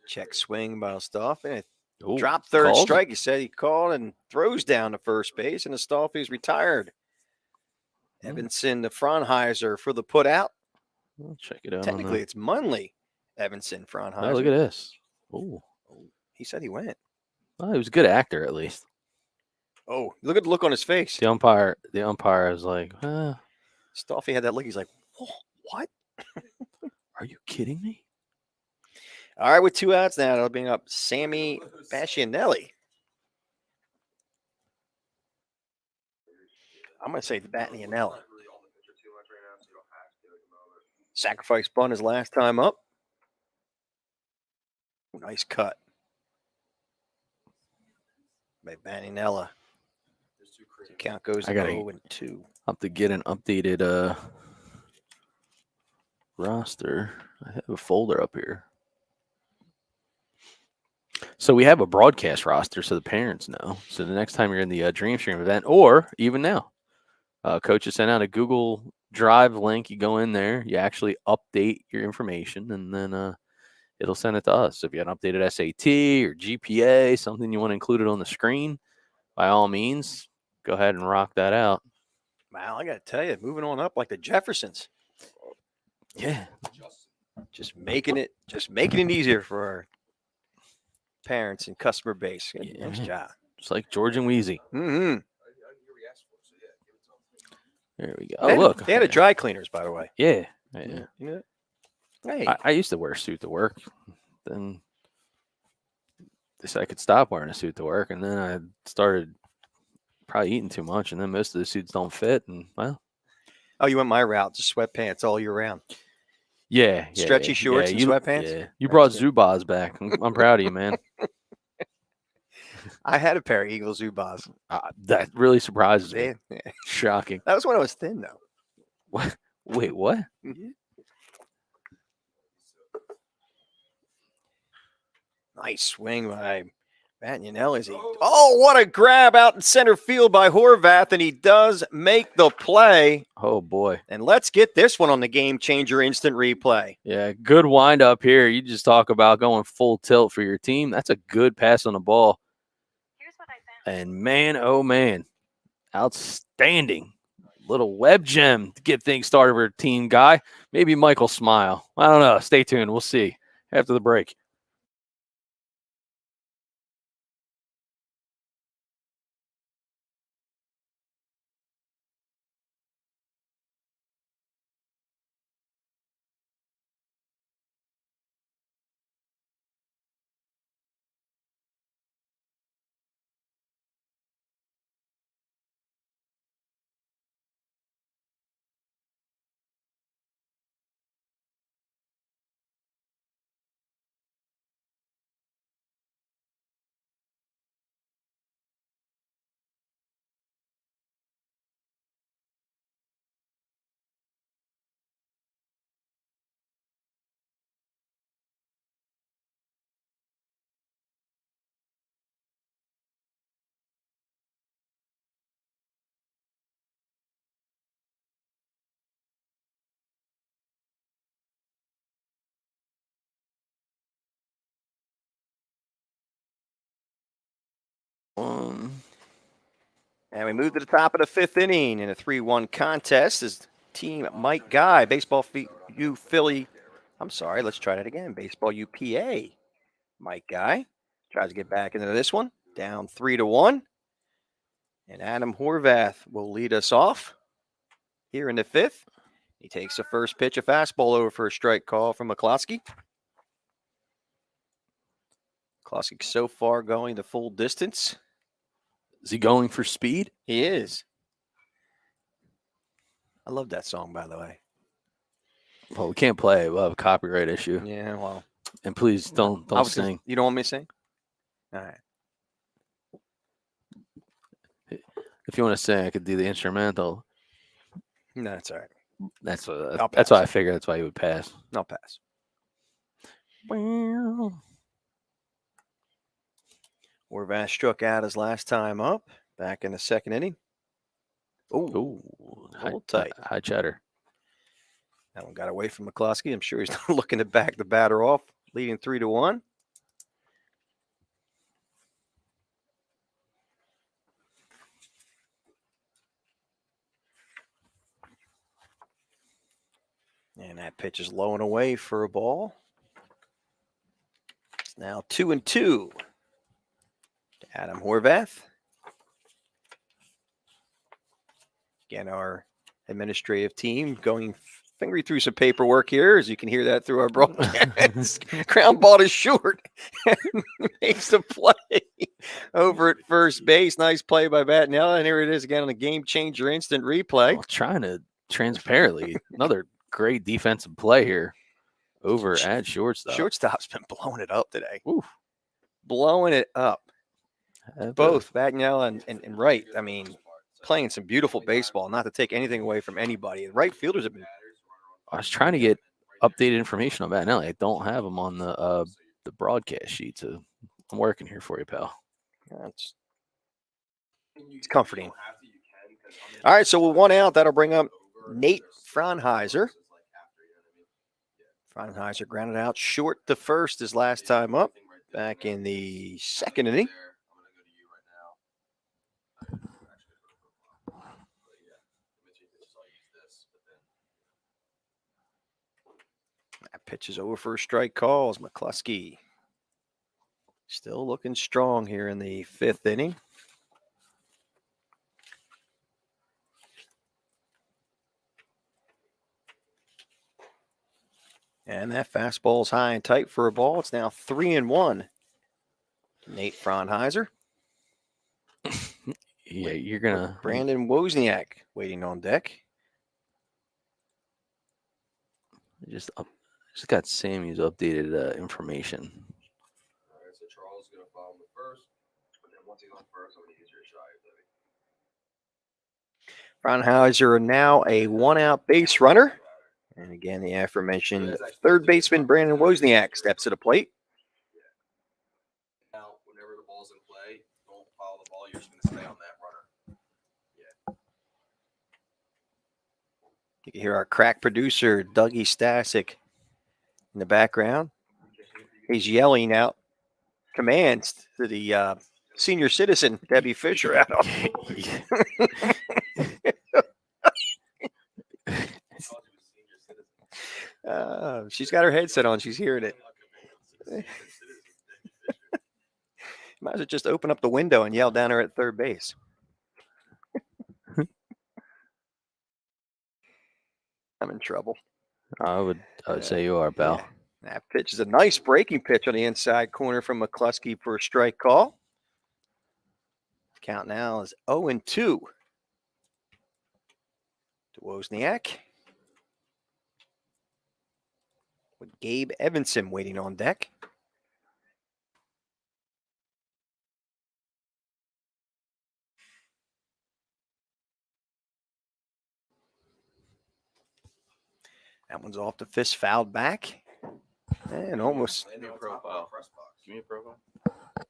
Check swing by Estolfi. Ooh, Drop third called. strike. He said he called and throws down to first base, and Estolfi's retired. Evanson to Franheiser for the put out. I'll check it out. Technically, it's Munley, Evanson, Franheiser. Oh, look at this. Oh, he said he went. Well, he was a good actor, at least. Oh, look at the look on his face. The umpire was like, Estolfi had that look. He's like, what? Are you kidding me? All right, with 2 outs now, it'll bring up Sammy Bascianelli. I'm going to say the Batnianella. Sacrifice bunt his last time up. Nice cut by Batnianella. The count goes 0-2. Have to get an updated roster. I have a folder up here. So we have a broadcast roster so the parents know. So the next time you're in the DreamStream event, or even now, Coach has sent out a Google Drive link. You go in there, you actually update your information, and then it'll send it to us. So if you have an updated SAT or GPA, something you want to include it on the screen, by all means, go ahead and rock that out. Wow, I got to tell you, moving on up like the Jeffersons. Yeah. Just making it easier for our parents and customer base. Yeah. Nice job. Just like George and Wheezy. Mm-hmm. There we go. Oh, look. They had a dry cleaners, by the way. Yeah. Yeah. Hey. I used to wear a suit to work. Then they said I could stop wearing a suit to work. And then I started probably eating too much. And then most of the suits don't fit. And, well. Oh, you went my route. Just sweatpants all year round. Yeah. Stretchy shorts and sweatpants? Yeah. You brought Zubaz back. I'm proud of you, man. I had a pair of Eagle Zubaz. That really surprises me. Yeah. Shocking. That was when I was thin, though. What? Wait, what? Mm-hmm. Nice swing by Batnianelli. Oh, what a grab out in center field by Horvath, and he does make the play. Oh, boy. And let's get this one on the Game Changer instant replay. Yeah, good wind up here. You just talk about going full tilt for your team. That's a good pass on the ball. Here's what I found. And man, oh man, outstanding little web gem to get things started for Team Guy. Maybe Mike will smile. I don't know. Stay tuned. We'll see after the break. Um, And we move to the top of the 5th inning in a 3-1 contest as team Mike Guy, Baseball U Philly. I'm sorry, let's try that again. Baseball UPA. Mike Guy tries to get back into this one. Down 3-1. And Adam Horvath will lead us off here in the 5th. He takes the first pitch, a fastball over for a strike call from McCloskey. McCloskey so far going the full distance. is he going for speed? He is. I love that song, by the way. Well, we can't play it. We'll have a copyright issue. Yeah, well. And please don't sing. You don't want me to sing? All right. If you want to sing, I could do the instrumental. No, that's all right. That's I'll that's why pass. I figured that's why you would pass. I'll pass. Horvath struck out his last time up, back in the 2nd inning. Ooh, a little tight. High cheddar. That one got away from McCloskey. I'm sure he's looking to back the batter off, leading 3-1. And that pitch is low and away for a ball. It's now 2-2 to Adam Horvath. Again, our administrative team going fingering through some paperwork here, as you can hear that through our broadcast. Ground ball is short and makes the play over at first base. Nice play by Battinella. And here it is again on the Game Changer instant replay. Well, trying to transparently, another great defensive play here over at shortstop. Shortstop's been blowing it up today. Oof. Blowing it up. That's Both Battinella and Wright, I mean, playing some beautiful baseball, not to take anything away from anybody. The right fielders have been. I was trying to get updated information on Battinelli. I don't have them on the broadcast sheet, so I'm working here for you, pal. It's comforting. All right, so with one out, that'll bring up Nate Franheiser. Franheiser grounded out short to first his last time up, back in the 2nd inning. That pitch is over for a strike call as McCluskey still looking strong here in the 5th inning. And that fastball's high and tight for a ball. It's now 3-1. Nate Franheiser. Yeah, you're gonna Brandon Wozniak waiting on deck. just got Sammy's updated information. All right, so Charles is going to follow him to first, and then once he's on first, I'm going to use your shot, Debbie. Franheiser now a 1-out base runner. And again, the aforementioned third baseman Brandon Wozniak steps to the plate. Now, whenever the ball's in play, don't follow the ball. You're just going to stay on that runner. You can hear our crack producer, Dougie Stasic, in the background. He's yelling out commands to the senior citizen, Debbie Fisher, out on. She's got her headset on. She's hearing it. Might as well just open up the window and yell down there at third base. I'm in trouble. I would say you are, pal. Yeah. That pitch is a nice breaking pitch on the inside corner from McCluskey for a strike call. Count now is 0-2 to Wozniak. With Gabe Evanson waiting on deck. That one's off the fist, fouled back. And almost Give me a profile. Give me a profile.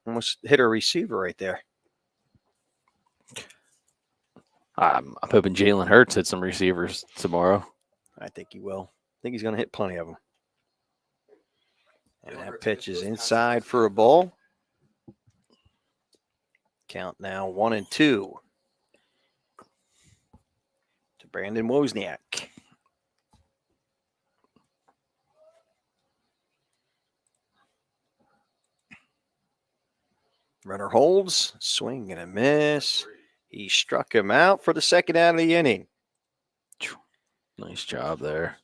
almost hit a receiver right there. I'm hoping Jalen Hurts hits some receivers tomorrow. I think he will. I think he's going to hit plenty of them. And that pitch is inside for a ball. Count now 1-2 to Brandon Wozniak. Runner holds, swing and a miss. He struck him out for the second out of the inning. Nice job there.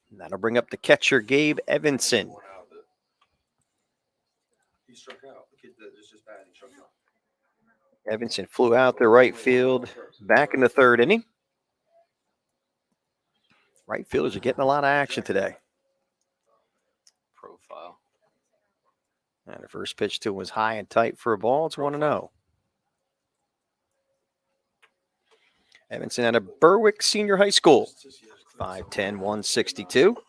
And that'll bring up the catcher, Gabe Evanson. He struck out. The kid that is just bad. He struck out. Evanson flew out to right field, back in the third inning. Right fielders are getting a lot of action today. Profile. And the first pitch to him was high and tight for a ball. It's 1-0. Evanson out of Berwick Senior High School. 5'10", 162. I think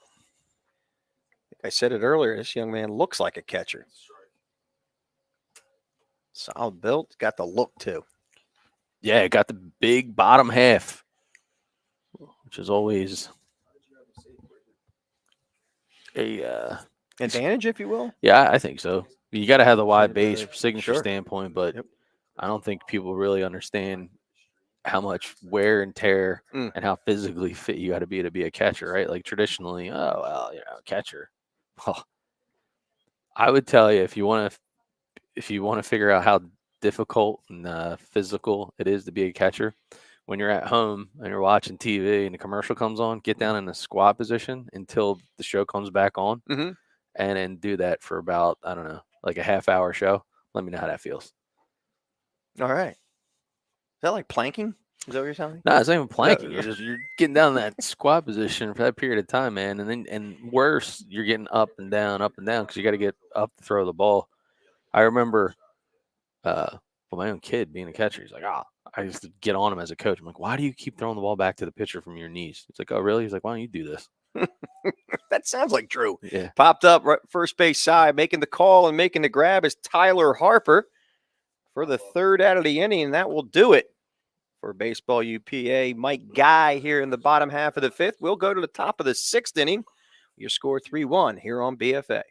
I said it earlier. This young man looks like a catcher. Solid built. Got the look, too. Yeah, it got the big bottom half, which is always a Advantage, if you will. yeah, I think so. You got to have the wide Yeah, base from signature sure. standpoint, but Yep. I don't think people really understand how much wear and tear and how physically fit you got to be a catcher, right? Like traditionally, oh well, catcher. Well, I would tell you if you want to figure out how difficult and physical it is to be a catcher, when you're at home and you're watching TV and the commercial comes on, get down in the squat position until the show comes back on, Mm-hmm. and then do that for about, I don't know, like a half-hour show. Let me know how that feels. All right. Is that like planking? Is that what you're telling me? No, it's not even planking. You're getting down in that squat position for that period of time, man. And worse, you're getting up and down because you got to get up to throw the ball. I remember, my own kid being a catcher. He's like, I used to get on him as a coach. I'm like, why do you keep throwing the ball back to the pitcher from your knees? He's like, oh, really? He's like, why don't you do this? That sounds like Drew. Yeah. Popped up right first base side, making the call and making the grab is Tyler Harper for the third out of the inning, and that will do it for Baseball UPA. Mike Guy here in the bottom half of the fifth. We'll go to the top of the sixth inning. Your score 3-1 here on BFA.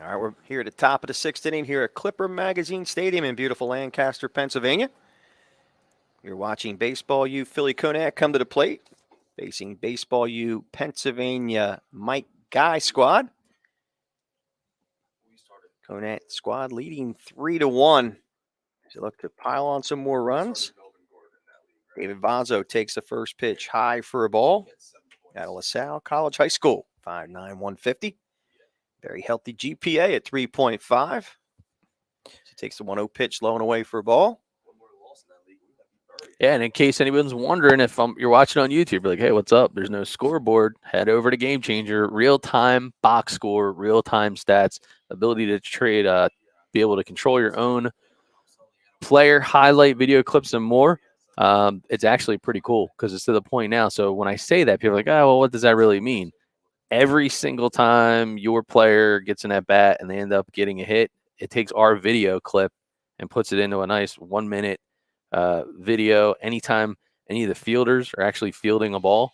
All right, we're here at the top of the 6th inning here at Clipper Magazine Stadium in beautiful Lancaster, Pennsylvania. You're watching Baseball U Philly Conant come to the plate, facing Baseball U Pennsylvania Mike Guy squad. Conant squad leading 3-1. As you look to pile on some more runs. David Vazzo takes the first pitch high for a ball. Out of LaSalle College High School, 5'9", 150. Very healthy GPA at 3.5. He takes the 1-0 pitch low and away for a ball. Yeah, and in case anyone's wondering if you're watching on YouTube, you're like, hey, what's up? There's no scoreboard. Head over to Gamechanger. Real-time box score, real-time stats, ability to trade, be able to control your own player highlight video clips and more. It's actually pretty cool because it's to the point now. So when I say that, people are like, oh, well, what does that really mean? Every single time your player gets an at-bat and they end up getting a hit, it takes our video clip and puts it into a nice 1-minute video. Anytime any of the fielders are actually fielding a ball,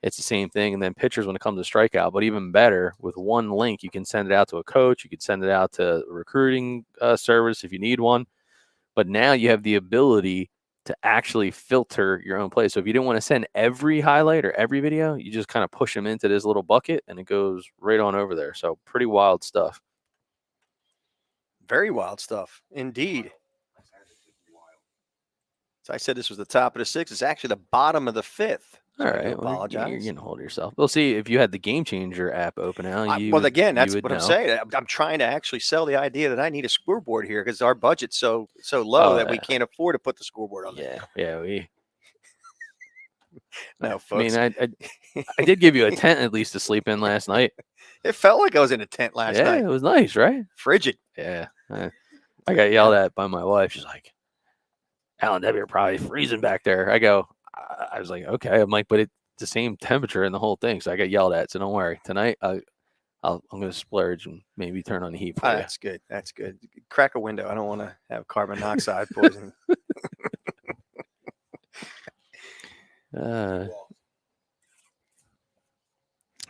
it's the same thing. And then pitchers when it comes to strikeout. But even better, with one link, you can send it out to a coach. You can send it out to a recruiting service if you need one. But now you have the ability to actually filter your own play. So if you didn't want to send every highlight or every video, you just kind of push them into this little bucket and it goes right on over there. So pretty wild stuff. Very wild stuff, indeed. So I said this was the top of the 6th. It's actually the bottom of the 5th. So All I do right. Well, apologize. you're getting a hold of yourself. We'll see if you had the Gamechanger app open now. Well, again, that's you would what I'm know. saying. I'm trying to actually sell the idea that I need a scoreboard here because our budget's so low that we yeah. can't afford to put the scoreboard on there. Yeah. No, I folks. mean, I did give you a tent at least to sleep in last night. It felt like I was in a tent last Yeah, night. it was nice, right? Frigid. Yeah. I got yelled at by my wife. She's like, Alan, Debbie are probably freezing back there. I was like, okay. I'm like, but it's the same temperature in the whole thing. So I got yelled at. So don't worry. Tonight, I'm going to splurge and maybe turn on the heat for you. That's good. That's good. Crack a window. I don't want to have carbon monoxide poisoning.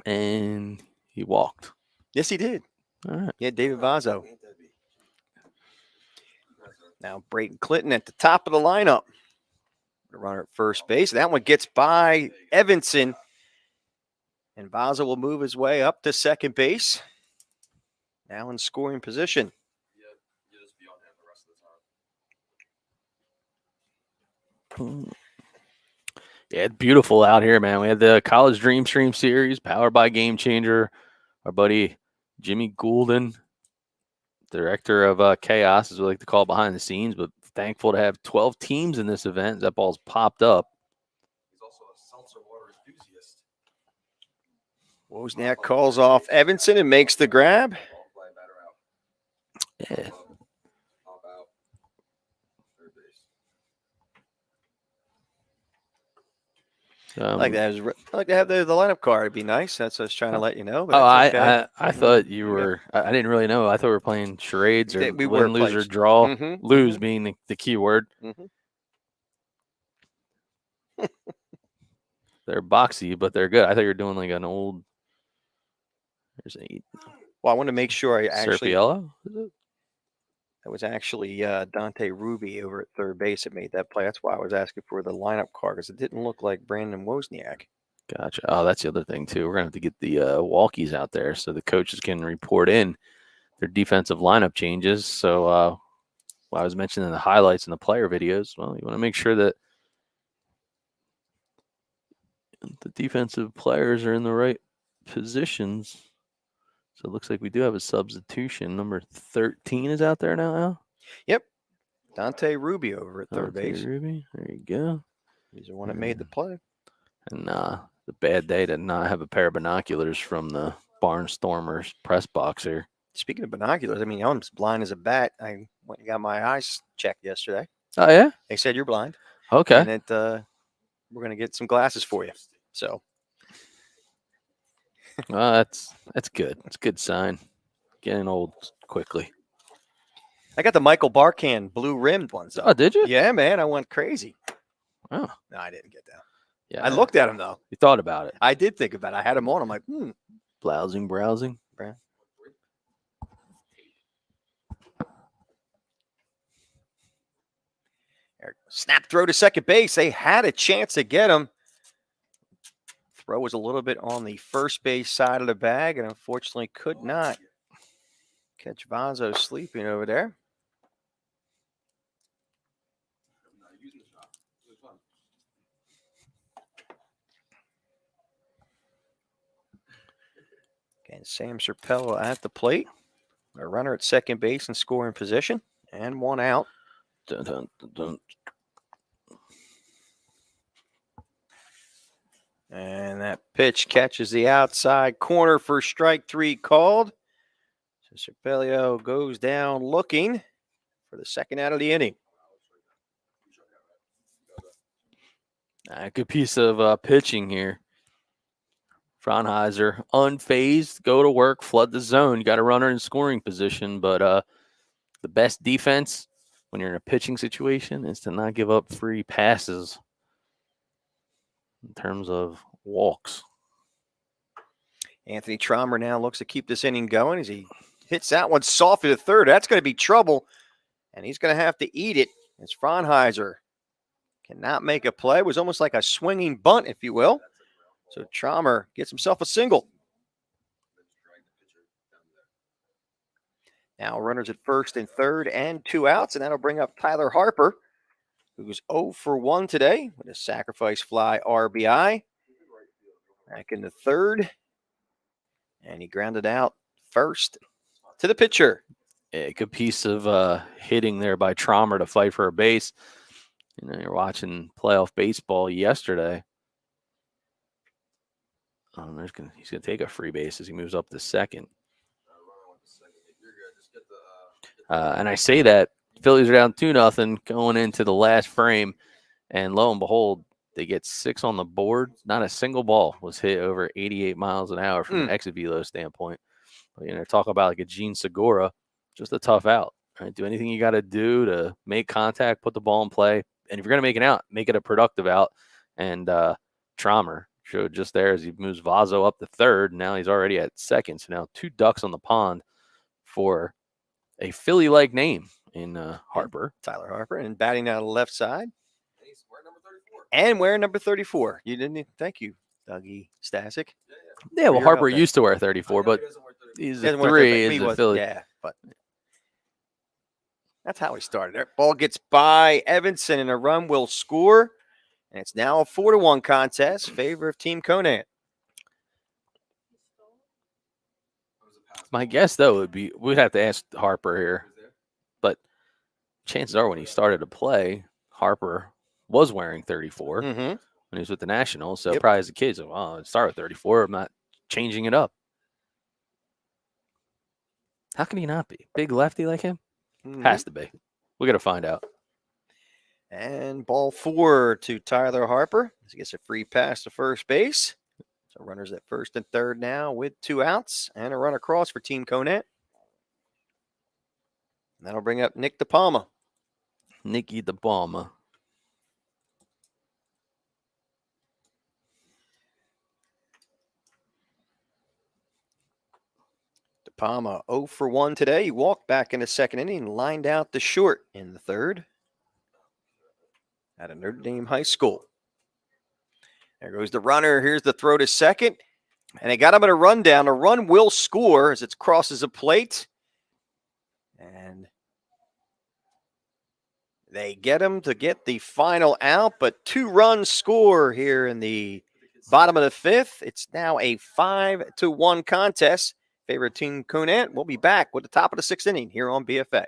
And he walked. Yes, he did. All right. Yeah, David Vazzo. Now Brayton Clinton at the top of the lineup. The runner at first base. That one gets by Evanson. And Vazzo will move his way up to second base. Now in scoring position. Yeah, it's beautiful out here, man. We had the College DreamStream series powered by Gamechanger. Our buddy Jimmy Goulden, director of Chaos, as we like to call it, behind the scenes, but thankful to have 12 teams in this event. That ball's popped up. He's also a seltzer water enthusiast. Wozniak calls off Evanson and makes the grab. Yeah. I like to have the lineup card. It'd be nice. That's what I was trying to let you know. But I thought you were. I didn't really know. I thought we were playing charades or We win, were lose, or playing. draw. Mhm, Lose mhm. being the key word. They're boxy, but they're good. I thought you were doing like an old. There's a Well, I want to make sure I actually. Serpiello. Is it? That was actually Dante Ruby over at third base that made that play. That's why I was asking for the lineup card because it didn't look like Brandon Wozniak. Gotcha. Oh, that's the other thing too. We're gonna have to get the walkies out there so the coaches can report in their defensive lineup changes. So, I was mentioning the highlights and the player videos. Well, you want to make sure that the defensive players are in the right positions. So it looks like we do have a substitution. Number 13 is out there now, Al? Yep. Dante Ruby over at third base. Ruby. There you go. He's the one that made the play. And the bad day to not have a pair of binoculars from the Barnstormers press box here. Speaking of binoculars, I mean, I'm as blind as a bat. I went and got my eyes checked yesterday. Oh, yeah? They said you're blind. Okay. And we're going to get some glasses for you. So. That's good. It's a good sign. Getting old quickly. I got the Michael Barkan blue rimmed ones. Though. Oh, did you? Yeah, man. I went crazy. Oh. No, I didn't get that. Yeah. I looked at them, though. You thought about it. I did think about it. I had them on. I'm like, Browsing. Snap throw to second base. They had a chance to get him. Throw was a little bit on the first base side of the bag and unfortunately could not catch Vazo sleeping over there. Again, Sam Serpello at the plate. A runner at second base in scoring position and one out. Dun, dun, dun, dun. And that pitch catches the outside corner for strike three called. So Serpello goes down looking for the second out of the inning. A good piece of pitching here. Franheiser, unfazed, go to work, flood the zone. You got a runner in scoring position, but the best defense when you're in a pitching situation is to not give up free passes in terms of walks. Anthony Trommer now looks to keep this inning going as he hits that one softly to third. That's going to be trouble, and he's going to have to eat it as Franheiser cannot make a play. It was almost like a swinging bunt, if you will. So Trommer gets himself a single. Now runners at first and third and two outs, and that'll bring up Tyler Harper, who's 0 for 1 today with a sacrifice fly RBI. Back in the third, and he grounded out first to the pitcher. A good piece of hitting there by Trommer to fight for a base. You know, you're watching playoff baseball yesterday. He's gonna take a free base as he moves up to second. And I say that Phillies are down 2-0 going into the last frame, and lo and behold, they get 6 on the board. Not a single ball was hit over 88 miles an hour from an exit velo standpoint. But, you know, talk about like a Gene Segura, just a tough out. Right? Do anything you got to do to make contact, put the ball in play, and if you're gonna make an out, make it a productive out. And Trommer showed just there as he moves Vazo up to third. Now he's already at second. So now 2 ducks on the pond for a Philly-like name in Harper. Tyler Harper, and batting down the left side. And wearing number 34. You didn't even, thank you, Dougie Stasic. Yeah, well, your Harper help there. used to wear 34, but he's a Doesn't wear 3 34. is He a was- Philly. Yeah, but that's how he started. That ball gets by Evanson, and a run will score. And it's now a 4-1 contest, favor of Team Conant. My guess, though, would be we'd have to ask Harper here. But chances are when he started to play, Harper was wearing 34 Mm-hmm. when he was with the Nationals. So Yep. probably as a kid, so, well, I'd start with 34. I'm not changing it up. How can he not be? Big lefty like him? Has to be. We got to find out. And ball 4 to Tyler Harper. He gets a free pass to first base. So runners at first and third now with 2 outs and a run across for Team Conant. And that'll bring up Nick DePalma. Nicky DePalma. DePalma 0 for 1 today. He walked back in the second inning and lined out the short in the third at a Notre Dame high school. There goes the runner. Here's the throw to second. And they got him at a rundown. A run will score as it crosses a plate. And they get him to get the final out, but 2 runs score here in the bottom of the 5th. It's now a 5-1 contest. Favorite Team Conant. We'll be back with the top of the 6th inning here on BFA.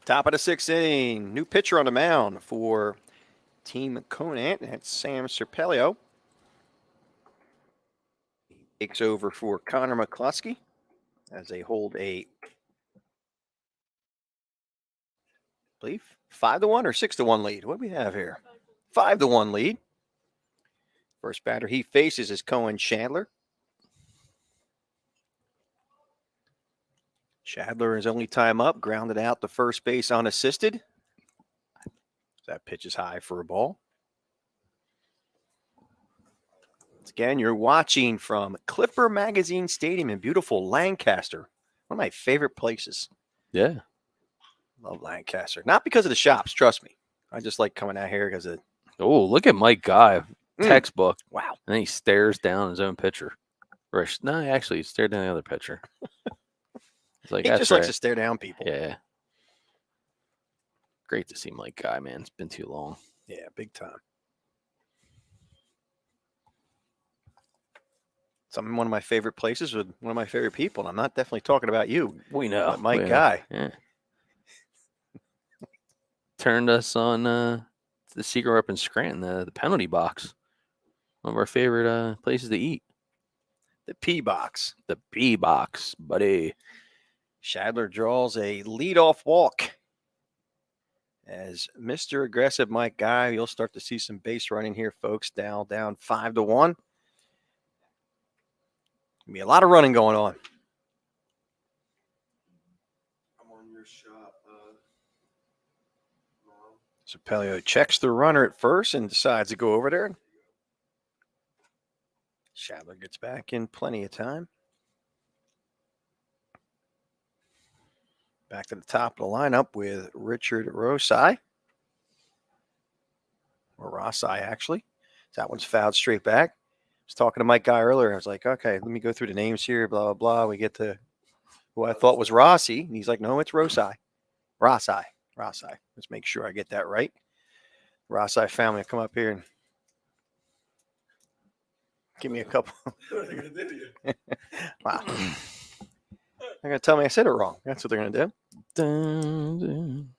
Top of the 6th inning. New pitcher on the mound for Team Conant. That's Sam Serpelio. Takes over for Connor McCluskey as they hold a, I believe, 5-1 or 6-1 lead. What do we have here? 5-1 lead. First batter he faces is Cohen Chandler. Chandler, his only time up, grounded out to first base unassisted. That pitch is high for a ball. Once again, you're watching from Clipper Magazine Stadium in beautiful Lancaster. One of my favorite places. Yeah. Love Lancaster. Not because of the shops, trust me. I just like coming out here because of. Oh, look at Mike Guy. Textbook. Wow. And then he stares down his own pitcher. Or, no, actually, he stared down the other pitcher. It's like, He that's just right. likes to stare down people. Yeah. Great to see Mike Guy, man. It's been too long. Yeah, big time. One of my favorite places with one of my favorite people. And I'm not definitely talking about you. We know. But Mike we know. Guy. Yeah. Turned us on the secret up in Scranton, the penalty box. One of our favorite places to eat. The P box. The B box, buddy. Shadler draws a leadoff walk. As Mr. Aggressive Mike Guy, you'll start to see some base running here, folks. Down 5-1. Gonna be a lot of running going on. I'm on your shot, Mom. Serpelio checks the runner at first and decides to go over there. Shadler gets back in plenty of time. Back to the top of the lineup with Richard Rosai. Or Rosai, actually. That one's fouled straight back. I was talking to Mike Guy earlier. I was like, okay, let me go through the names here, blah, blah, blah. We get to who I thought was Rossi. And he's like, no, it's Rosai. Rosai. Let's make sure I get that right. Rosai family will come up here and give me a couple. Wow. They're going to tell me I said it wrong. That's what they're going to do. Dun, dun.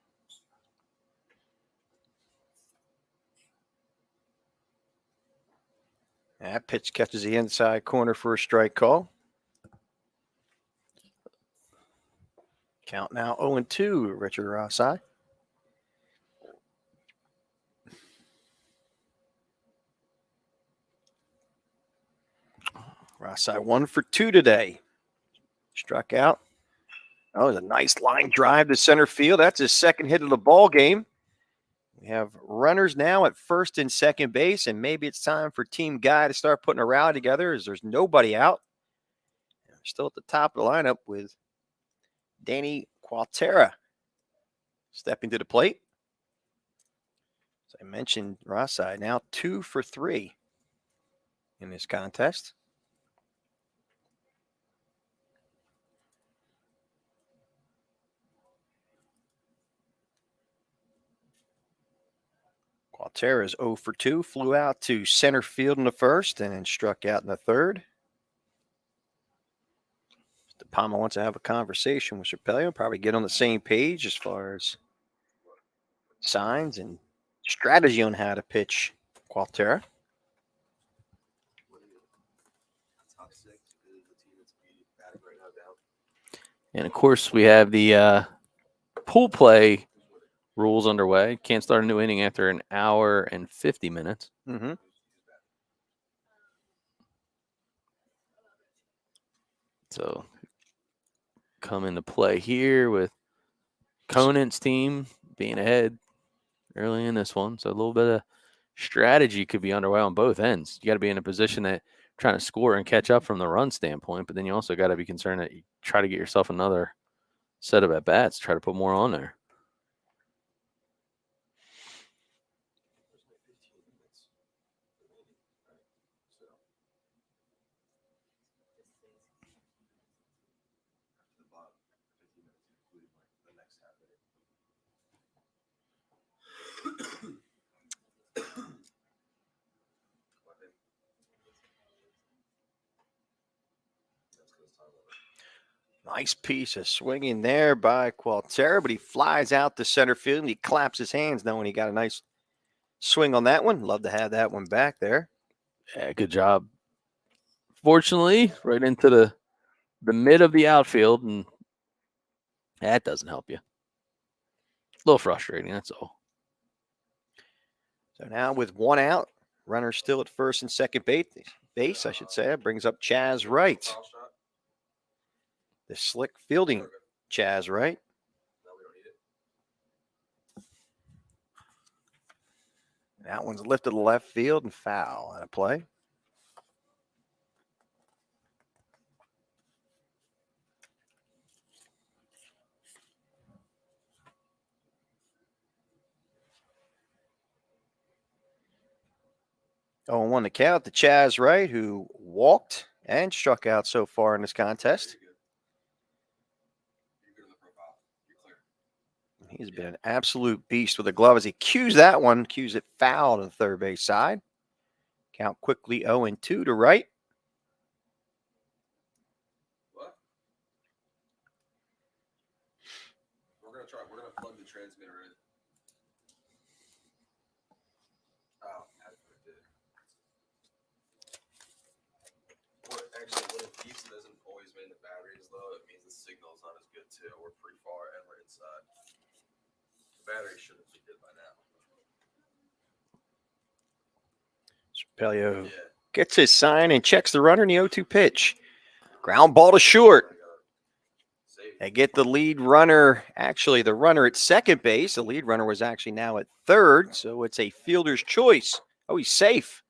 That pitch catches the inside corner for a strike call. Count now 0-2, Richard Rosai. Rosai 1 for 2 today. Struck out. Oh, it was a nice line drive to center field. That's his second hit of the ball game. We have runners now at first and second base, and maybe it's time for Team Guy to start putting a rally together as there's nobody out. We're still at the top of the lineup with Danny Qualtera stepping to the plate. As I mentioned, Rosai now 2 for 3 in this contest. Qualtera is 0 for 2, flew out to center field in the first and then struck out in the third. Mr. Palma wants to have a conversation with Serpelio, probably get on the same page as far as signs and strategy on how to pitch Qualtera. Top 6 is the team that's beating batting right now down. And of course, we have the pool play rules underway. Can't start a new inning after an hour and 50 minutes. Mm-hmm. So come into play here with Conant's team being ahead early in this one. So a little bit of strategy could be underway on both ends. You got to be in a position that trying to score and catch up from the run standpoint, but then you also got to be concerned that you try to get yourself another set of at-bats, try to put more on there. Nice piece of swinging there by Qualtera, but he flies out to center field and he claps his hands knowing he got a nice swing on that one. Love to have that one back there. Yeah, good job. Fortunately, right into the mid of the outfield, and that doesn't help you. A little frustrating, that's all. So now with one out, runner still at first and second base, I should say. That brings up Chaz Wright. Foul shot? The slick fielding Chaz Wright. No, we don't need it. That one's lifted to left field and foul out of play. Oh, 1 to count to Chaz Wright, who walked and struck out so far in this contest. You're good on the profile. You're clear. He's been an absolute beast with the glove as he cues that one, cues it foul to the third base side. Count quickly 0-2 to Wright. What? We're gonna try. We're gonna plug the transmitter in. Oh, that's what it did. What actually, what it keeps doesn't always mean the battery is low. It means the signal's not as good too. We're pretty far and we're inside. The battery shouldn't be good by now. Pelio Yeah. gets his sign and checks the runner in the 0-2 pitch. Ground ball to short. Safe. They get the lead runner, actually the runner at second base. The lead runner was actually now at third, so it's a fielder's choice. Oh, he's safe.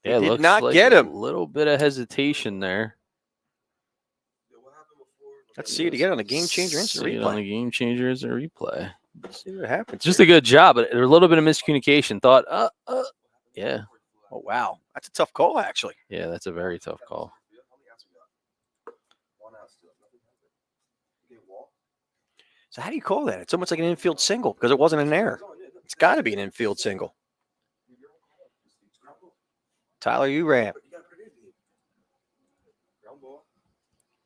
Yeah, did looks not like get him. A little bit of hesitation there. Yeah, what happened before? Let's see it again on the Game Changer instant See it on replay. the Game Changer as a replay. Let's see what happens. Just here. a good job, but there's a little bit of miscommunication. Thought, yeah, Oh, wow. That's a tough call, actually. yeah, that's a very tough call. How many outs we got? 1 out still. Nothing happened. You get walk. So how do you call that? It's almost like an infield single because it wasn't an error. It's got to be an infield single. Tyler Uram. But you gotta put it in. Ground ball.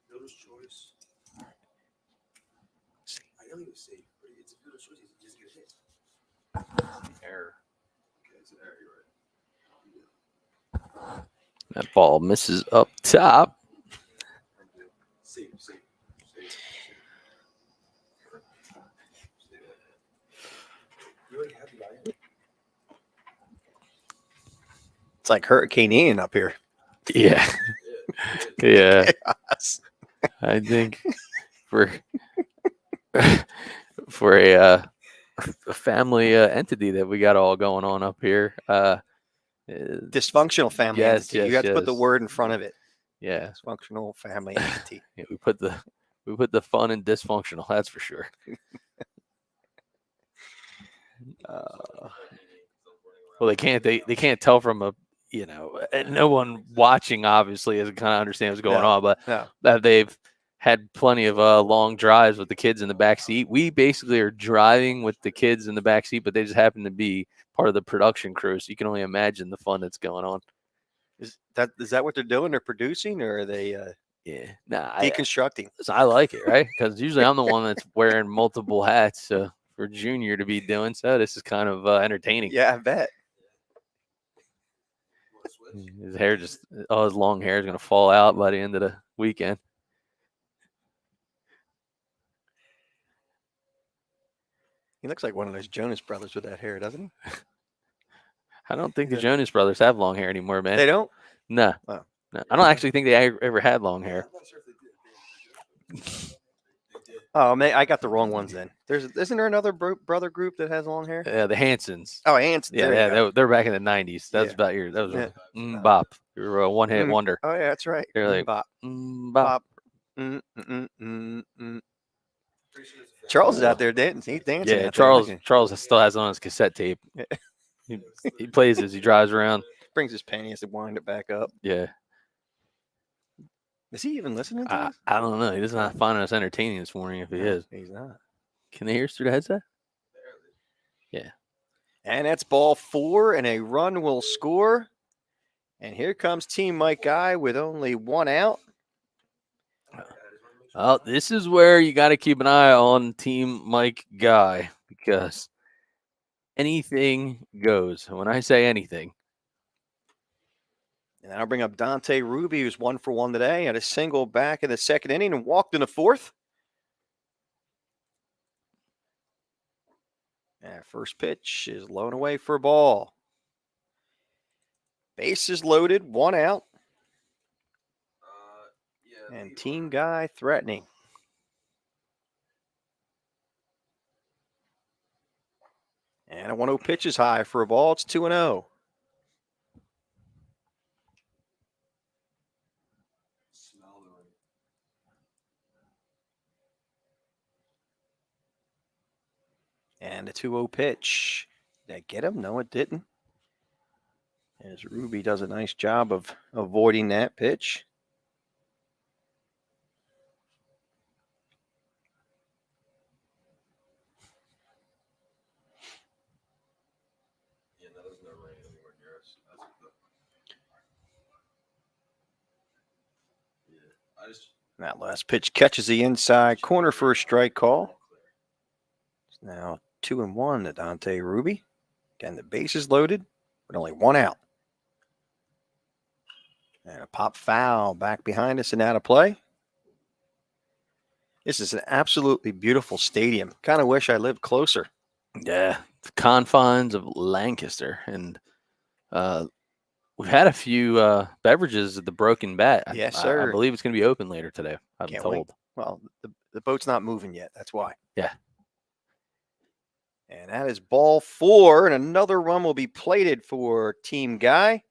Fielder's choice. I know he was safe, but it's a fielder's choice. He just get hit. Error. Okay, it's an error. You're right. That ball misses up top. Safe, safe, safe. You already have the guy. It's like Hurricane Ian up here. Yeah, yeah. I think for a family entity that we got all going on up here. Dysfunctional family Yes, entity. yes, You have to put the yes. word in front of it. Yeah, Dysfunctional family entity. yeah, we put the fun in dysfunctional. That's for sure. Well, they can't tell from a and no one watching obviously is kind of understand what's going No, on, but no. that they've had plenty of long drives with the kids in the back seat. We basically are driving with the kids in the back seat, but they just happen to be part of the production crew, so you can only imagine the fun that's going on. Is that what they're doing? They're producing, or are they Yeah, nah, deconstructing? I like it, right? Because usually I'm the one that's wearing multiple hats. So for Junior to be doing so, this is kind of entertaining. Yeah, I bet. His hair his long hair is going to fall out by the end of the weekend. He looks like one of those Jonas Brothers with that hair, doesn't he? I don't think the Yeah. Jonas Brothers have long hair anymore, man. They don't? No. Oh. No. I don't actually think they ever had long hair. I'm not sure if they did. They did. Oh, man, I got the wrong ones then. Isn't there another brother group that has long hair? The Hansons. Oh, Ants. Yeah, there you go. they're back in the 90s. That was Yeah. about your. That was Yeah. bop. You were a one-hit Mm. wonder. Oh, yeah, that's right. They're like, Bop, bop. bop. Mm, mm, mm, mm, mm. Pretty sure there's a fan. Charles is out there dancing. He's dancing. Yeah, out there, isn't Charles still has it on his cassette tape. Yeah. He plays as he drives around. he? Brings his panties and wind it back up. Yeah. Is he even listening to us? I don't know. He doesn't find us entertaining this morning if he is. He's not. Can they hear us through the headset? And that's ball 4, and a run will score. And here comes Team Mike Guy with only one out. Well, this is where you got to keep an eye on Team Mike Guy because anything goes. When I say anything, And that'll bring up Dante Ruby, who's 1 for 1 today, had a single back in the second inning and walked in the fourth. And first pitch is low and away for a ball. Bases loaded, 1 out, Yeah. and Team Guy threatening. And a 1-0 pitch is high for a ball. It's 2-0. And a 2-0 pitch. Did that get him? No, it didn't. As Ruby does a nice job of avoiding that pitch. Yeah, no, there's no rain anywhere near us. I just That last pitch catches the inside corner for a strike call. It's now 2-1 to Dante Ruby. Again, the base is loaded, but only 1 out. And a pop foul back behind us and out of play. This is an absolutely beautiful stadium. Kind of wish I lived closer. yeah, the confines of Lancaster, and we've had a few beverages at the Broken Bat. Yes, I sir. believe it's going to be open later today. I'm Can't told. wait. Well, the boat's not moving yet. That's why. Yeah. And that is ball 4, and another run will be plated for Team Guy.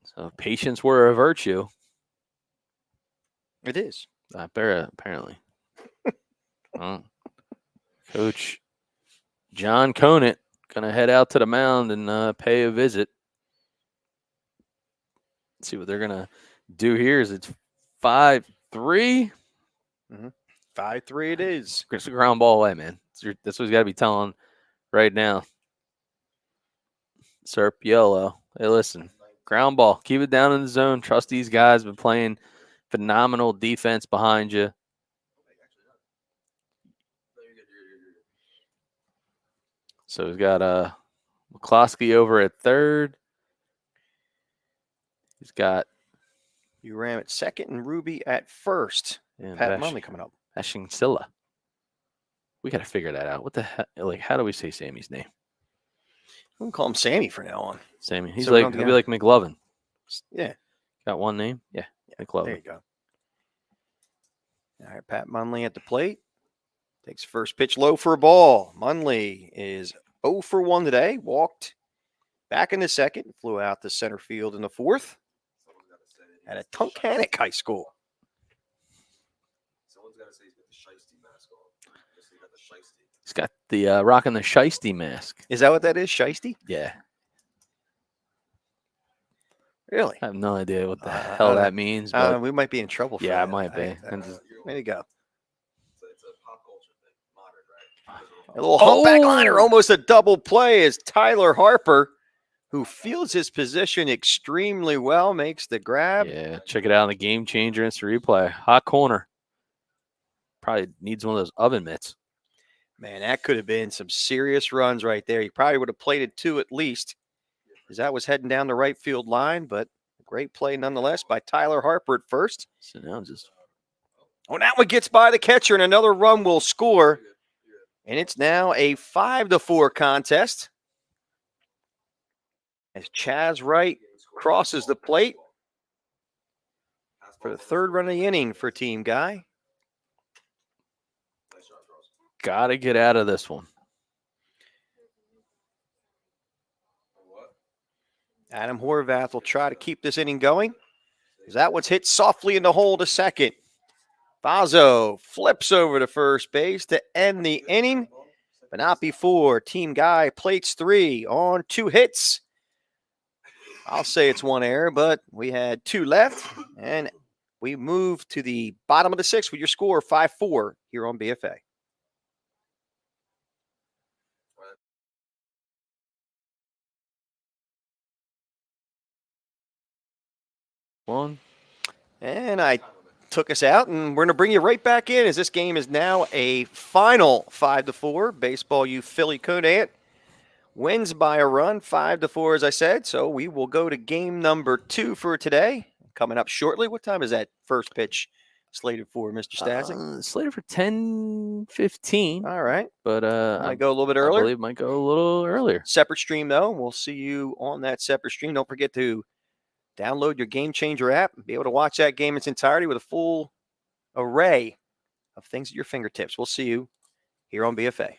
So patience were a virtue. It is. Apparently. Well, Coach John Conant going to head out to the mound and pay a visit. Let's see what they're going to do here. Is it's 5-3? 5-3 it is. It's a ground ball away, man. That's what he's got to be telling right now. Serp Yellow. Hey, listen. Ground ball. Keep it down in the zone. Trust these guys. Been playing phenomenal defense behind you. So he's got McCloskey over at third. He's got Uram at second and Ruby at first. Pat Munley coming up. Ashingsilla. We got to figure that out. What the heck? Like, how do we say Sammy's name? We can call him Sammy from now on. Sammy. He's So we like, don't he'll be like McLovin. Yeah. Got one name? Yeah. McLovin. There you go. All right, Pat Munley at the plate. Takes first pitch low for a ball. Munley is 0 for 1 today. Walked back in the second. Flew out to center field in the fourth. At a Tunkhannock High School. someone's got to say he's got the shiesty mask on. He got the shiesty. He's got the rocking the shiesty mask. Is that what that is? Shiesty? Yeah. Really? I have no idea what the hell that means. But We might be in trouble for yeah, that. it might be. Way to go. It's a pop culture thing. Modern, right? A little humpback liner, almost a double play as Tyler Harper, who feels his position extremely well, makes the grab. Yeah, check it out in the Game Changer instant replay. Hot corner. Probably needs one of those oven mitts. Man, that could have been some serious runs right there. He probably would have played it 2 at least, as that was heading down the right field line, but a great play nonetheless by Tyler Harper at first. So now just Oh, that one gets by the catcher, and another run will score. And it's now a 5-4 contest. As Chaz Wright crosses the plate for the third run of the inning for Team Guy. got to get out of this one. Adam Horvath will try to keep this inning going. That one's hit softly in the hole to second. Vazo flips over to first base to end the inning, but not before Team Guy plates 3 on 2 hits. I'll say it's 1 error, but we had 2 left, and we move to the bottom of the 6th with your score 5-4 here on BFA. One. And I took us out, and we're going to bring you right back in as this game is now a final 5-4. Baseball U Philly Conant wins by a run, 5-4, as I said. So we will go to game number 2 for today. Coming up shortly. What time is that first pitch slated for, Mr. Stasic? Slated for 10:15. All right. But Might go a little bit I earlier. believe it might go a little earlier. Separate stream, though. We'll see you on that separate stream. Don't forget to download your Gamechanger app and be able to watch that game in its entirety with a full array of things at your fingertips. We'll see you here on BFA.